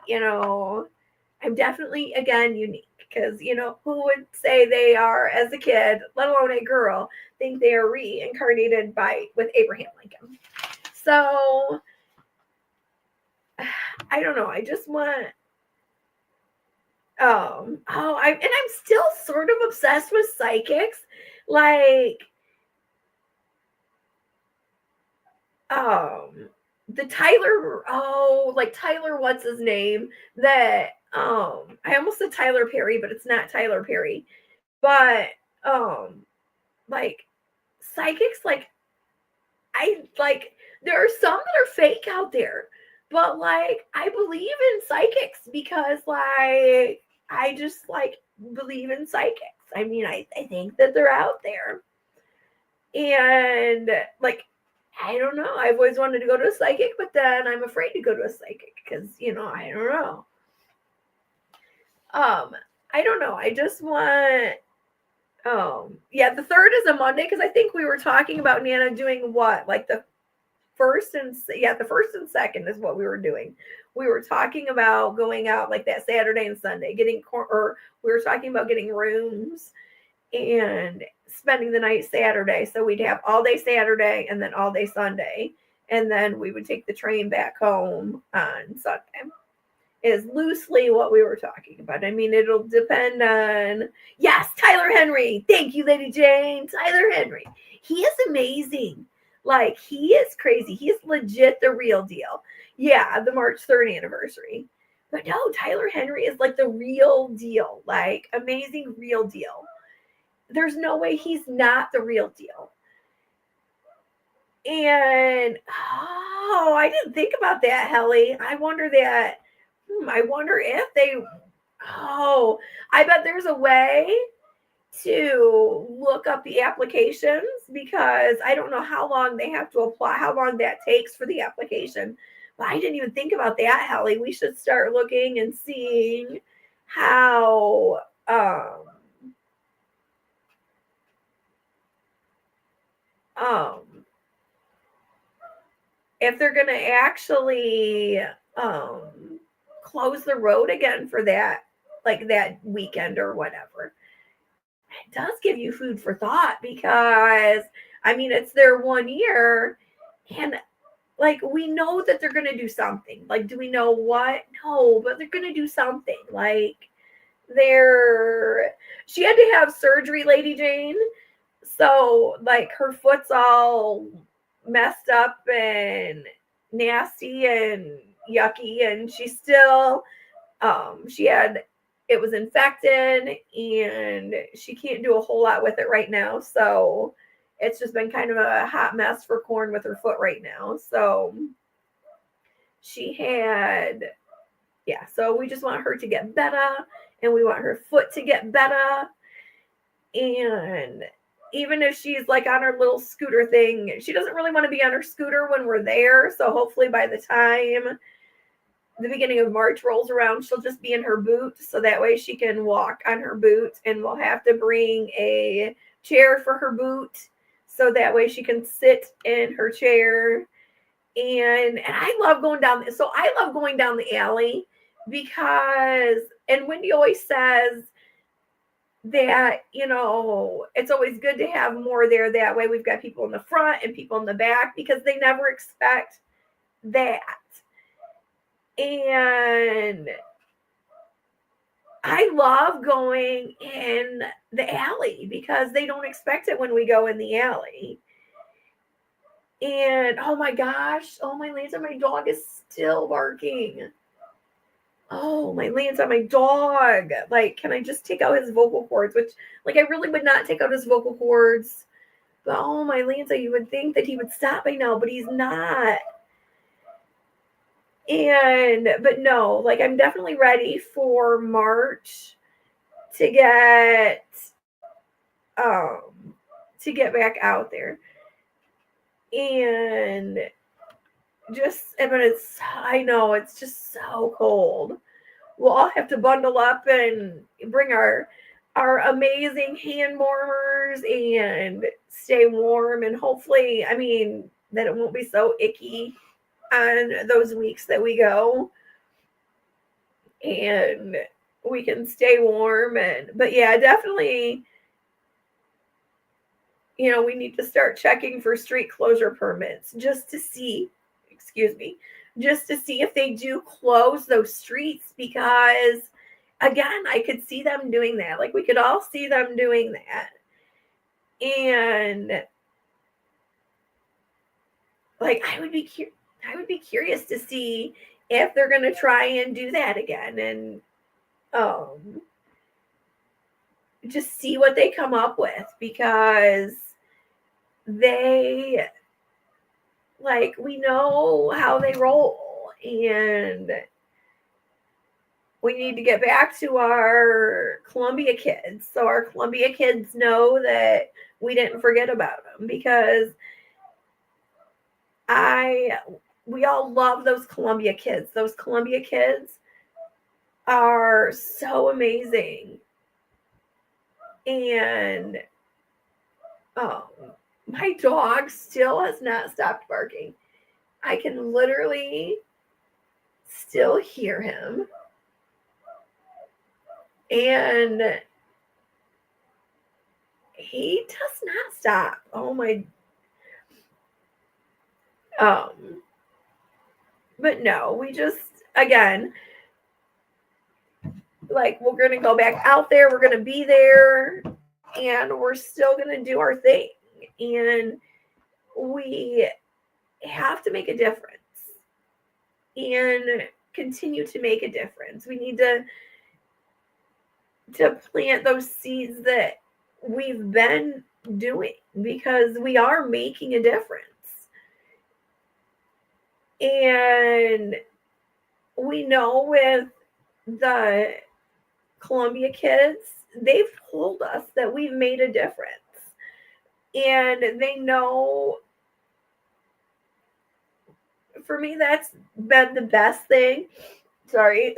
again, unique. Because, who would say they are, as a kid, let alone a girl, think they are reincarnated with Abraham Lincoln. So, I don't know. I just want, and I'm still sort of obsessed with psychics. Like, the Tyler, what's his name? That, I almost said Tyler Perry, but it's not Tyler Perry. But, like, psychics, like, there are some that are fake out there, but, like, I believe in psychics because, like, I just, like, believe in psychics. I mean, I think that they're out there. And, like, I don't know. I've always wanted to go to a psychic, but then I'm afraid to go to a psychic because, I don't know. I don't know. I just want, the 3rd is a Monday because I think we were talking about Nana doing what? Like the first and 2nd is what we were doing. We were talking about going out like that Saturday and Sunday, or we were talking about getting rooms and spending the night Saturday. So we'd have all day Saturday and then all day Sunday. And then we would take the train back home on Sunday. Is loosely what we were talking about. I mean, it'll depend on, yes, Tyler Henry. Thank you, Lady Jane. Tyler Henry. He is amazing. Like, he is crazy. He is legit the real deal. Yeah, the March 3rd anniversary. But no, Tyler Henry is like the real deal. Like, amazing real deal. There's no way he's not the real deal. And, I didn't think about that, Helly. I wonder if I bet there's a way to look up the applications because I don't know how long they have to apply, how long that takes for the application. But I didn't even think about that, Helly. We should start looking and seeing how, if they're going to actually, close the road again for that, like that weekend or whatever. It does give you food for thought because, I mean, it's their 1 year and like we know that they're going to do something. Like, do we know what? No, but they're going to do something. Like, she had to have surgery, Lady Jane. So, like, her foot's all messed up and nasty and yucky, and she still, it was infected, and she can't do a whole lot with it right now. So, it's just been kind of a hot mess for Corn with her foot right now. So, so we just want her to get better, and we want her foot to get better. And even if she's like on her little scooter thing, she doesn't really want to be on her scooter when we're there. So hopefully by the time the beginning of March rolls around, she'll just be in her boot. So that way she can walk on her boot, and we'll have to bring a chair for her boot. So that way she can sit in her chair. And I love going down. So I love going down the alley because, and Wendy always says that, it's always good to have more there. That way we've got people in the front and people in the back because they never expect that. And I love going in the alley because they don't expect it when we go in the alley. And oh my gosh, oh my Lanza, my dog is still barking. Oh my Lanza, my dog. Like, can I just take out his vocal cords? Which, like, I really would not take out his vocal cords. But oh my Lanza, you would think that he would stop by now, but he's not. But no, like, I'm definitely ready for March to get um to get back out there. And but I know it's just so cold. We'll all have to bundle up and bring our amazing hand warmers and stay warm, and hopefully, I mean, that it won't be so icky on those weeks that we go, and we can stay warm. But yeah, definitely, we need to start checking for street closure permits just to see, excuse me, just to see if they do close those streets, because again, I could see them doing that. Like, we could all see them doing that. And like, I would be curious to see if they're going to try and do that again, and just see what they come up with, because they, like, we know how they roll, and we need to get back to our Columbia kids, so our Columbia kids know that we didn't forget about them, because we all love those Columbia kids. Those Columbia kids are so amazing. And my dog still has not stopped barking. I can literally still hear him. And he does not stop. Oh my. But no, we just, again, like, we're going to go back out there. We're going to be there, and we're still going to do our thing. And we have to make a difference and continue to make a difference. We need to plant those seeds that we've been doing, because we are making a difference. And we know with the Columbia kids, they've told us that we've made a difference. And they know, for me, that's been the best thing. Sorry.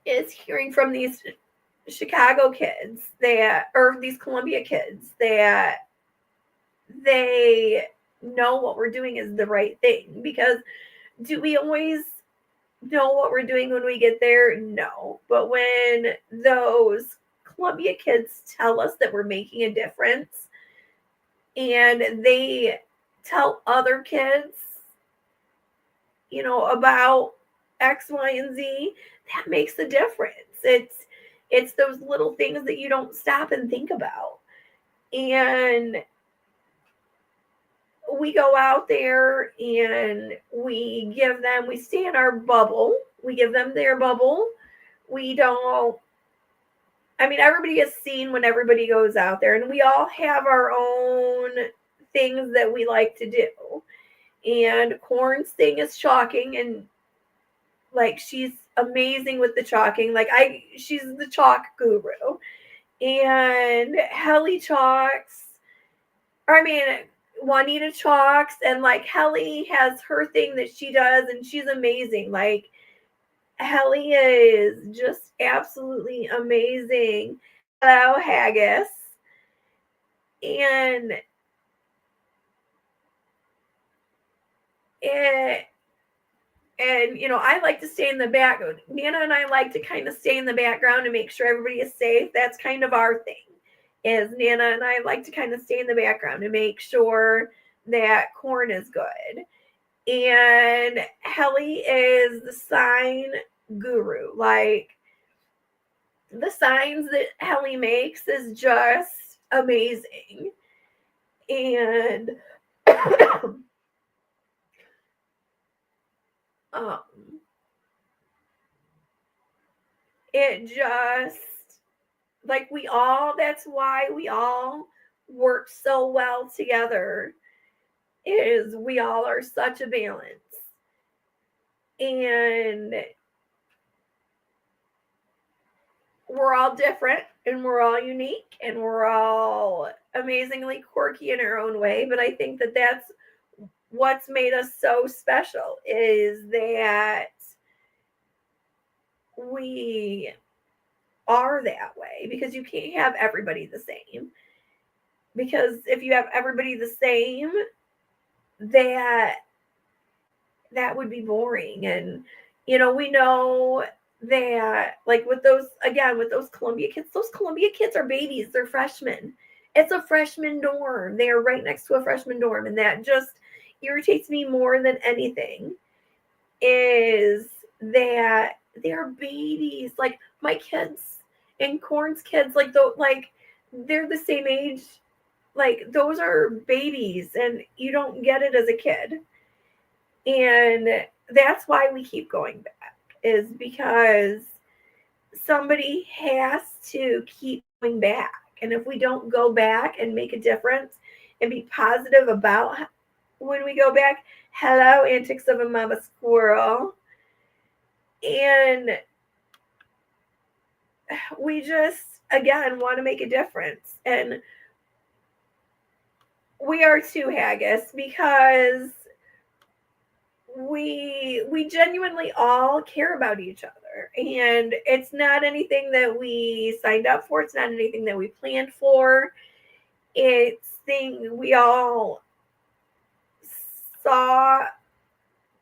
Is hearing from these Chicago kids or these Columbia kids, that they know what we're doing is the right thing. Because do we always know what we're doing when we get there? No. But when those Columbia kids tell us that we're making a difference, and they tell other kids, about X, Y, and Z, that makes a difference. It's those little things that you don't stop and think about. And we go out there and we stay in our bubble. We give them their bubble. We don't, I mean, everybody has seen when everybody goes out there, and we all have our own things that we like to do. And Corn's thing is chalking, and like, she's amazing with the chalking. Like, she's the chalk guru. And Helly chalks, or I mean, Juanita chalks, and like, Helly has her thing that she does, and she's amazing. Like, Helly is just absolutely amazing. Hello, Haggis. And I like to stay in the back. Nana and I like to kind of stay in the background and make sure everybody is safe. That's kind of our thing. Is Nana and I like to kind of stay in the background and make sure that Corn is good. And Helly is the sign guru. Like, the signs that Helly makes is just amazing. And um, it just, like, that's why we all work so well together, is we all are such a balance. And we're all different and we're all unique and we're all amazingly quirky in our own way. But I think that that's what's made us so special, is that we are that way, because you can't have everybody the same. Because if you have everybody the same, that would be boring. And we know that, like, with those Columbia kids are babies, they're freshmen. It's a freshman dorm, they are right next to a freshman dorm, and that just irritates me more than anything, is that they're babies. Like, my kids and Corn's kids, they're the same age. Like, those are babies, and you don't get it as a kid. And that's why we keep going back, is because somebody has to keep going back. And if we don't go back and make a difference and be positive about when we go back, hello, antics of a mama squirrel. And we just, again, want to make a difference. And we are too, Haggis, because we genuinely all care about each other, and it's not anything that we signed up for, it's not anything that we planned for. It's thing we all saw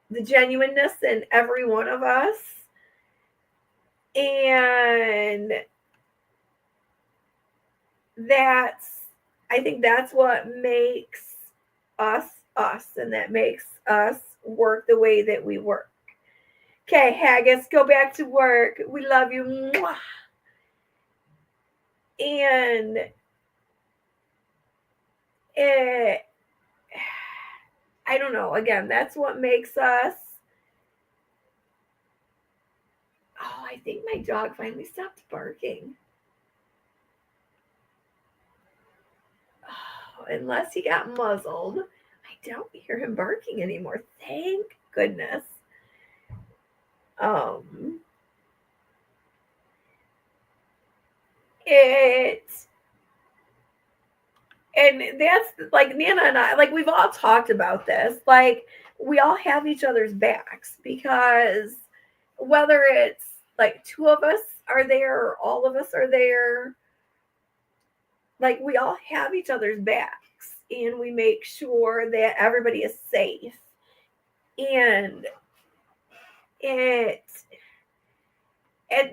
the genuineness in every one of us, and I think that's what makes us us, and that makes us work the way that we work. Okay, Haggis, go back to work. We love you. Mwah. And I don't know. Again, that's what makes us. Oh, I think my dog finally stopped barking. Oh, unless he got muzzled. I don't hear him barking anymore. Thank goodness. It and that's, like, Nana and I, like, we've all talked about this. Like, we all have each other's backs, because whether it's like two of us are there or all of us are there, like, we all have each other's backs, and we make sure that everybody is safe. And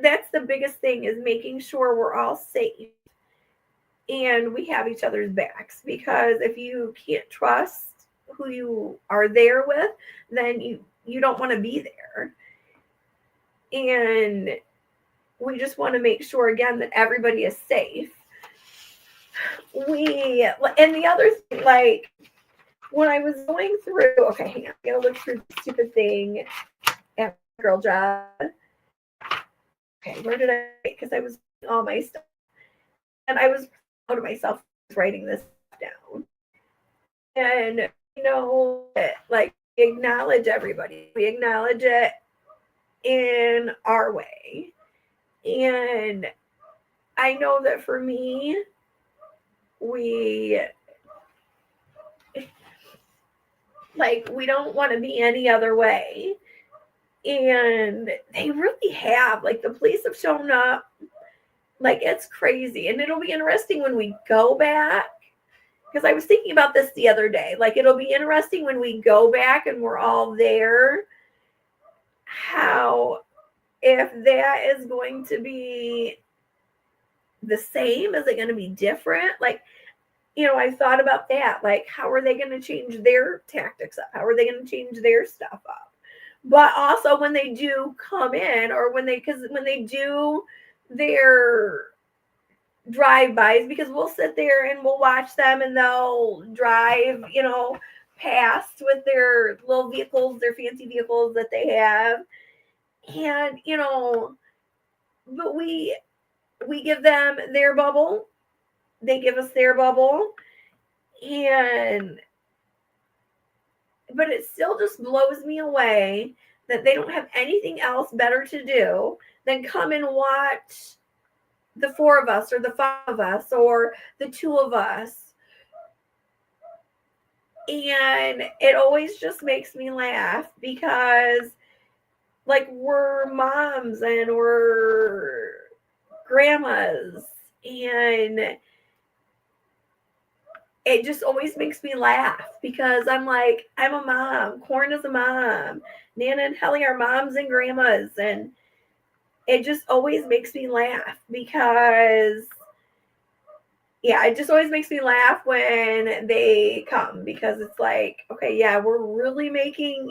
that's the biggest thing, is making sure we're all safe and we have each other's backs. Because if you can't trust who you are there with, then you don't want to be there. And we just want to make sure, again, that everybody is safe. And the other thing, like, when I was going through, okay, hang on, I gotta look through the stupid thing at my girl job. Okay, where did I? Because I was all my stuff, and I was proud of myself writing this down. And like, we acknowledge everybody. We acknowledge it in our way. And I know that for me, we don't want to be any other way. And they really have. Like, the police have shown up. Like, it's crazy. And it'll be interesting when we go back, because I was thinking about this the other day. Like, it'll be interesting when we go back and we're all there, how, if that is going to be the same, is it going to be different? Like, I thought about that. Like, how are they going to change their tactics up? How are they going to change their stuff up? But also, when they do come in, or when they do their drive-bys, because we'll sit there and we'll watch them and they'll drive, past with their little vehicles, their fancy vehicles that they have. And, but we give them their bubble. They give us their bubble. And but it still just blows me away that they don't have anything else better to do than come and watch the four of us or the five of us or the two of us. And it always just makes me laugh because, like, we're moms and we're grandmas, and it just always makes me laugh because I'm like, I'm a mom. Corn is a mom. Nana and Helly are moms and grandmas. And it just always makes me laugh because, yeah, it just always makes me laugh when they come, because it's like, okay, yeah, we're really making,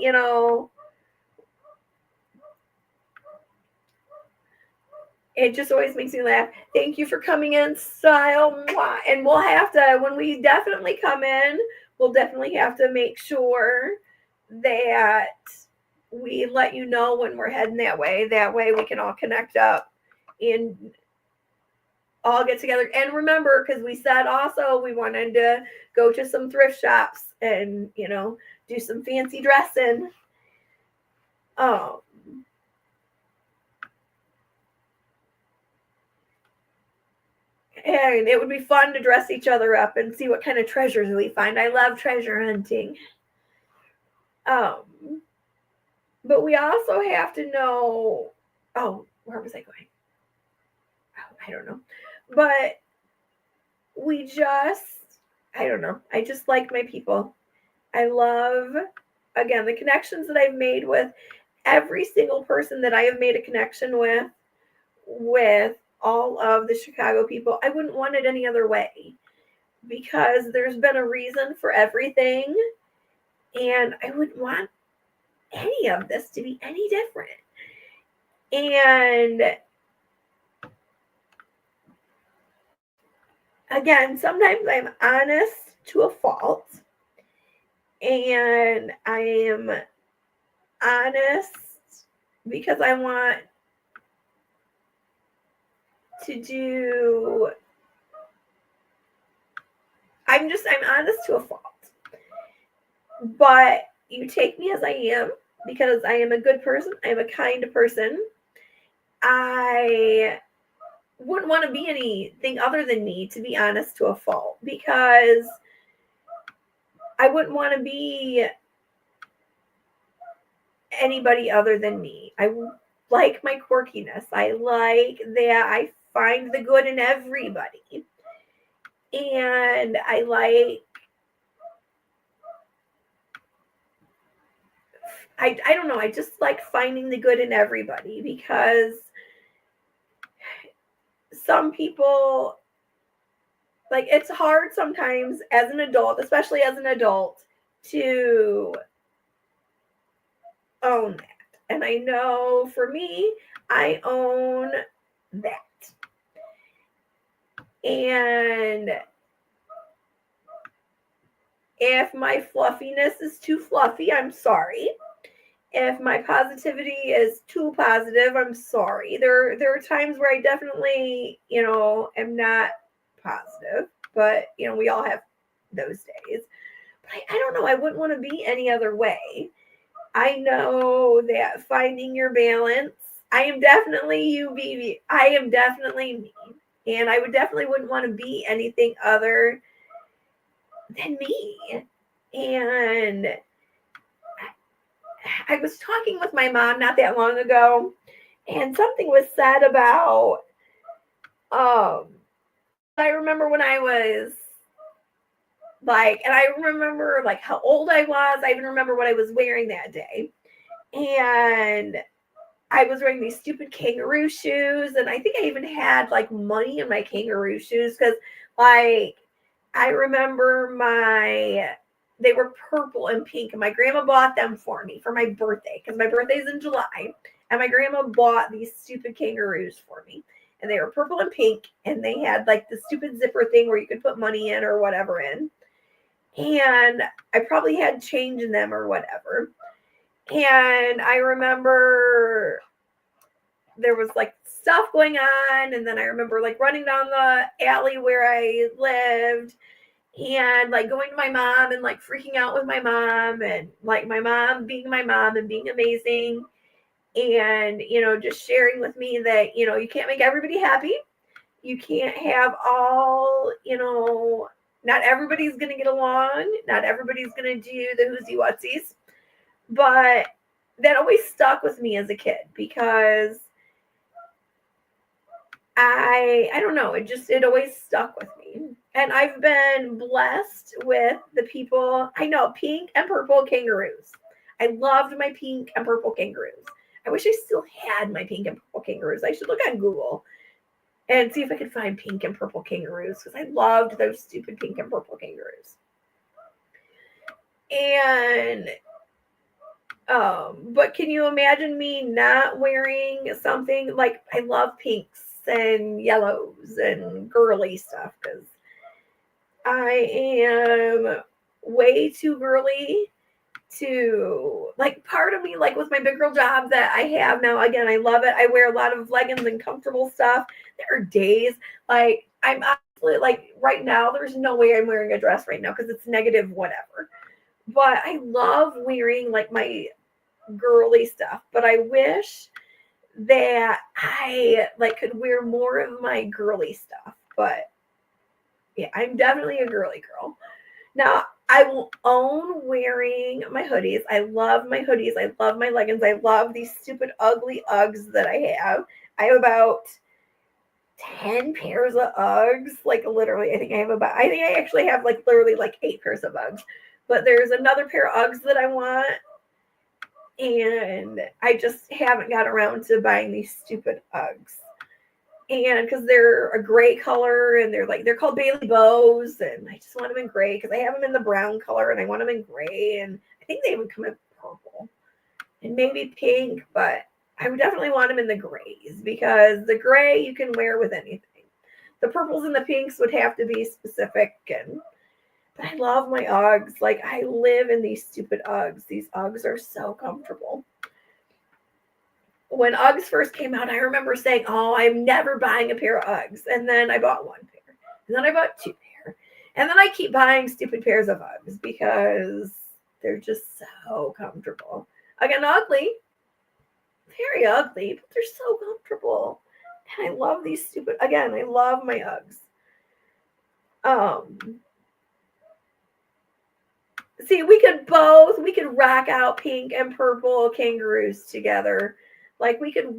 it just always makes me laugh. Thank you for coming in, Style. And we'll have to, when we definitely come in, we'll definitely have to make sure that we let you know when we're heading that way. That way we can all connect up and all get together. And remember, because we said also we wanted to go to some thrift shops and, do some fancy dressing. And it would be fun to dress each other up and see what kind of treasures we find. I love treasure hunting. But we also have to know. Oh, where was I going? Oh, I don't know. But I don't know. I just like my people. I love, again, the connections that I've made with every single person that I have made a connection with all of the Chicago people. I wouldn't want it any other way, because there's been a reason for everything, and I wouldn't want any of this to be any different. And again, sometimes I'm honest to a fault, and I am honest because I want to do, I'm honest to a fault. But you take me as I am, because I am a good person. I am a kind person. I wouldn't want to be anything other than me, to be honest to a fault, because I wouldn't want to be anybody other than me. I like my quirkiness. I like that I find the good in everybody. And I don't know, I just like finding the good in everybody, because some people, like, it's hard sometimes as an adult, especially as an adult, to own that. And I know for me, I own that. And if my fluffiness is too fluffy, I'm sorry. If my positivity is too positive, I'm sorry. There are times where I definitely, am not positive, but we all have those days. But I don't know, I wouldn't want to be any other way. I know that finding your balance, I am definitely you, BB. I am definitely me. And I wouldn't want to be anything other than me. And I was talking with my mom not that long ago, and something was said about, I remember when I was like, and I remember like how old I was. I even remember what I was wearing that day. And I was wearing these stupid kangaroo shoes, and I think I even had like money in my kangaroo shoes, because, like, I remember they were purple and pink, and my grandma bought them for me for my birthday, because my birthday's in July, and my grandma bought these stupid kangaroos for me. and they were purple and pink, and they had like the stupid zipper thing where you could put money in or whatever in. And I probably had change in them or whatever. And I remember there was like stuff going on, and then I remember like running down the alley where I lived and like going to my mom and like freaking out with my mom, and like my mom and being amazing, and just sharing with me that you can't make everybody happy. You can't have all, not everybody's going to get along, not everybody's going to do the whoosy whatsies. But that always stuck with me as a kid because I don't know, it always stuck with me. And I've been blessed with the people. I know, pink and purple kangaroos. I loved my pink and purple kangaroos. I wish I still had my pink and purple kangaroos. I should look on Google and see if I could find pink and purple kangaroos because I loved those stupid pink and purple kangaroos. And but can you imagine me not wearing something like, I love pinks and yellows and girly stuff because I am way too girly to, like, part of me, like with my big girl job that I have now, again, I love it. I wear a lot of leggings and comfortable stuff. There are days like I'm absolutely, like, right now there's no way I'm wearing a dress right now because it's negative whatever, but I love wearing like my girly stuff. But I wish that I like could wear more of my girly stuff. But yeah, I'm definitely a girly girl. Now, I will own wearing my hoodies. I love my hoodies. I love my leggings. I love these stupid ugly Uggs that I have. I have about 10 pairs of Uggs. Like, literally, I think I actually have like literally like 8 pairs of Uggs. But there's another pair of Uggs that I want. And I just haven't got around to buying these stupid Uggs. And because they're a gray color and they're called Bailey Bows, and I just want them in gray because I have them in the brown color and I want them in gray, and I think they even come in purple and maybe pink, but I would definitely want them in the grays because the gray you can wear with anything. The purples and the pinks would have to be specific, but I love my Uggs. Like, I live in these stupid Uggs. These Uggs are so comfortable. When Uggs first came out, I remember saying, oh, I'm never buying a pair of Uggs. And then I bought 1 pair. And then I bought 2 pair. And then I keep buying stupid pairs of Uggs because they're just so comfortable. Again, ugly. Very ugly, but they're so comfortable. And I love these stupid, again, I love my Uggs. See, we could rock out pink and purple kangaroos together. Like, we could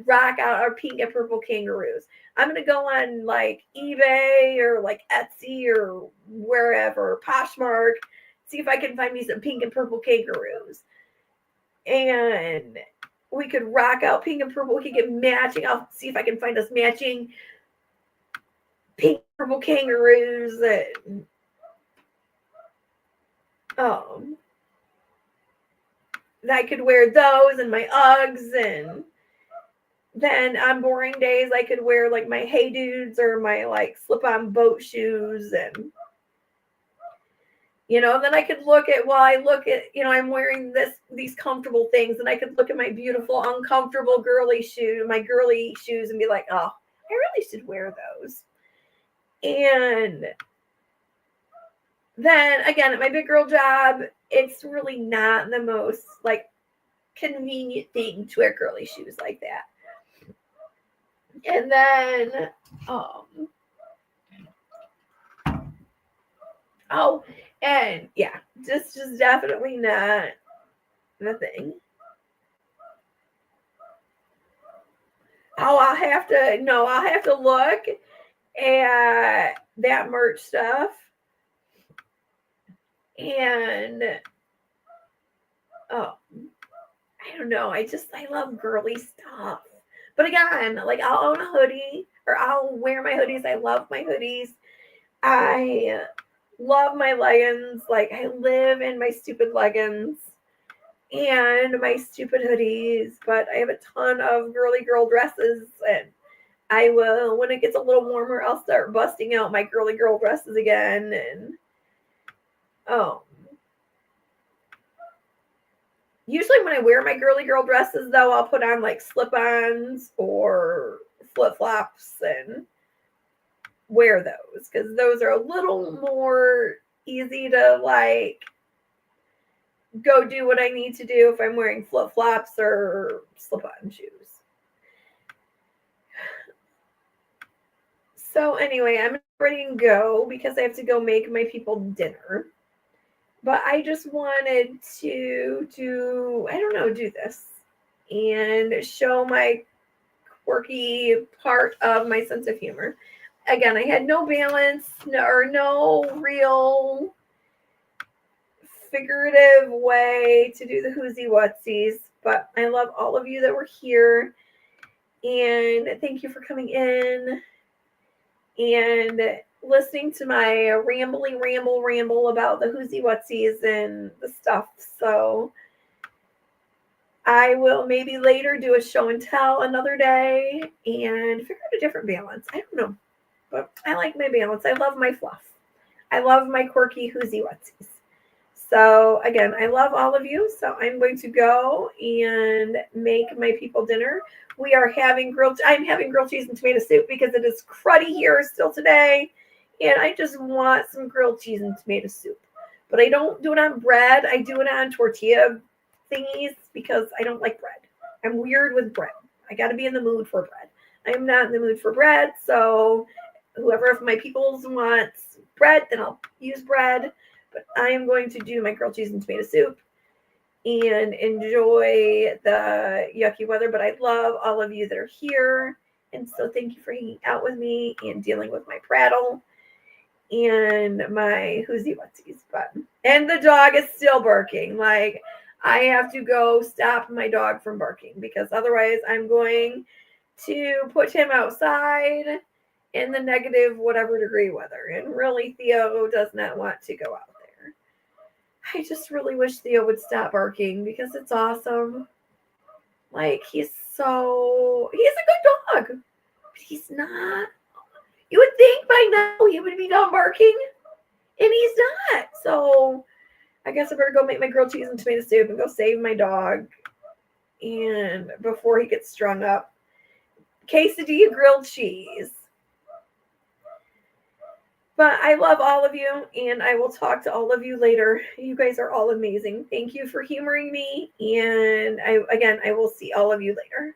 rock out our pink and purple kangaroos. I'm going to go on like eBay or like Etsy or wherever, Poshmark, see if I can find me some pink and purple kangaroos. And we could rock out pink and purple. We could get matching. I'll see if I can find us matching pink and purple kangaroos. I could wear those and my Uggs, and then on boring days I could wear like my Hey Dudes or my like slip-on boat shoes, and then I could look at, I'm wearing these comfortable things, and I could look at my beautiful uncomfortable girly shoes and be like, oh, I really should wear those. And then again, at my big girl job, it's really not the most like convenient thing to wear girly shoes like that. And then and yeah, just definitely not the thing. I'll have to look at that merch stuff. And I don't know. I love girly stuff. But again, like, I'll own a hoodie or I'll wear my hoodies. I love my hoodies. I love my leggings. Like, I live in my stupid leggings and my stupid hoodies. But I have a ton of girly girl dresses, and I will, when it gets a little warmer, I'll start busting out my girly girl dresses again. And usually when I wear my girly girl dresses, though, I'll put on like slip-ons or flip-flops and wear those, because those are a little more easy to like go do what I need to do if I'm wearing flip-flops or slip-on shoes. So anyway, I'm ready to go because I have to go make my people dinner. But I just wanted to do this and show my quirky part of my sense of humor. Again, I had no balance or no real figurative way to do the whoosie whatsies, but I love all of you that were here, and thank you for coming in and listening to my ramble about the whoosie whatsies and the stuff. So I will maybe later do a show and tell another day and figure out a different balance. I don't know, but I like my balance. I love my fluff. I love my quirky whoosie whatsies. So again, I love all of you. So I'm going to go and make my people dinner. We are having I'm having grilled cheese and tomato soup because it is cruddy here still today. And I just want some grilled cheese and tomato soup. But I don't do it on bread. I do it on tortilla thingies because I don't like bread. I'm weird with bread. I got to be in the mood for bread. I am not in the mood for bread. So whoever of my peoples wants bread, then I'll use bread. But I am going to do my grilled cheese and tomato soup and enjoy the yucky weather. But I love all of you that are here. And so thank you for hanging out with me and dealing with my prattle and my whoosie whatsies. And the dog is still barking. Like, I have to go stop my dog from barking because otherwise I'm going to put him outside in the negative whatever degree weather. And really, Theo does not want to go out there. I just really wish Theo would stop barking because it's awesome. Like, he's a good dog, but he's not. You would think by now he would be done barking, and he's not. So I guess I better go make my grilled cheese and tomato soup and go save my dog. And before he gets strung up, quesadilla grilled cheese. But I love all of you, and I will talk to all of you later. You guys are all amazing. Thank you for humoring me, and I will see all of you later.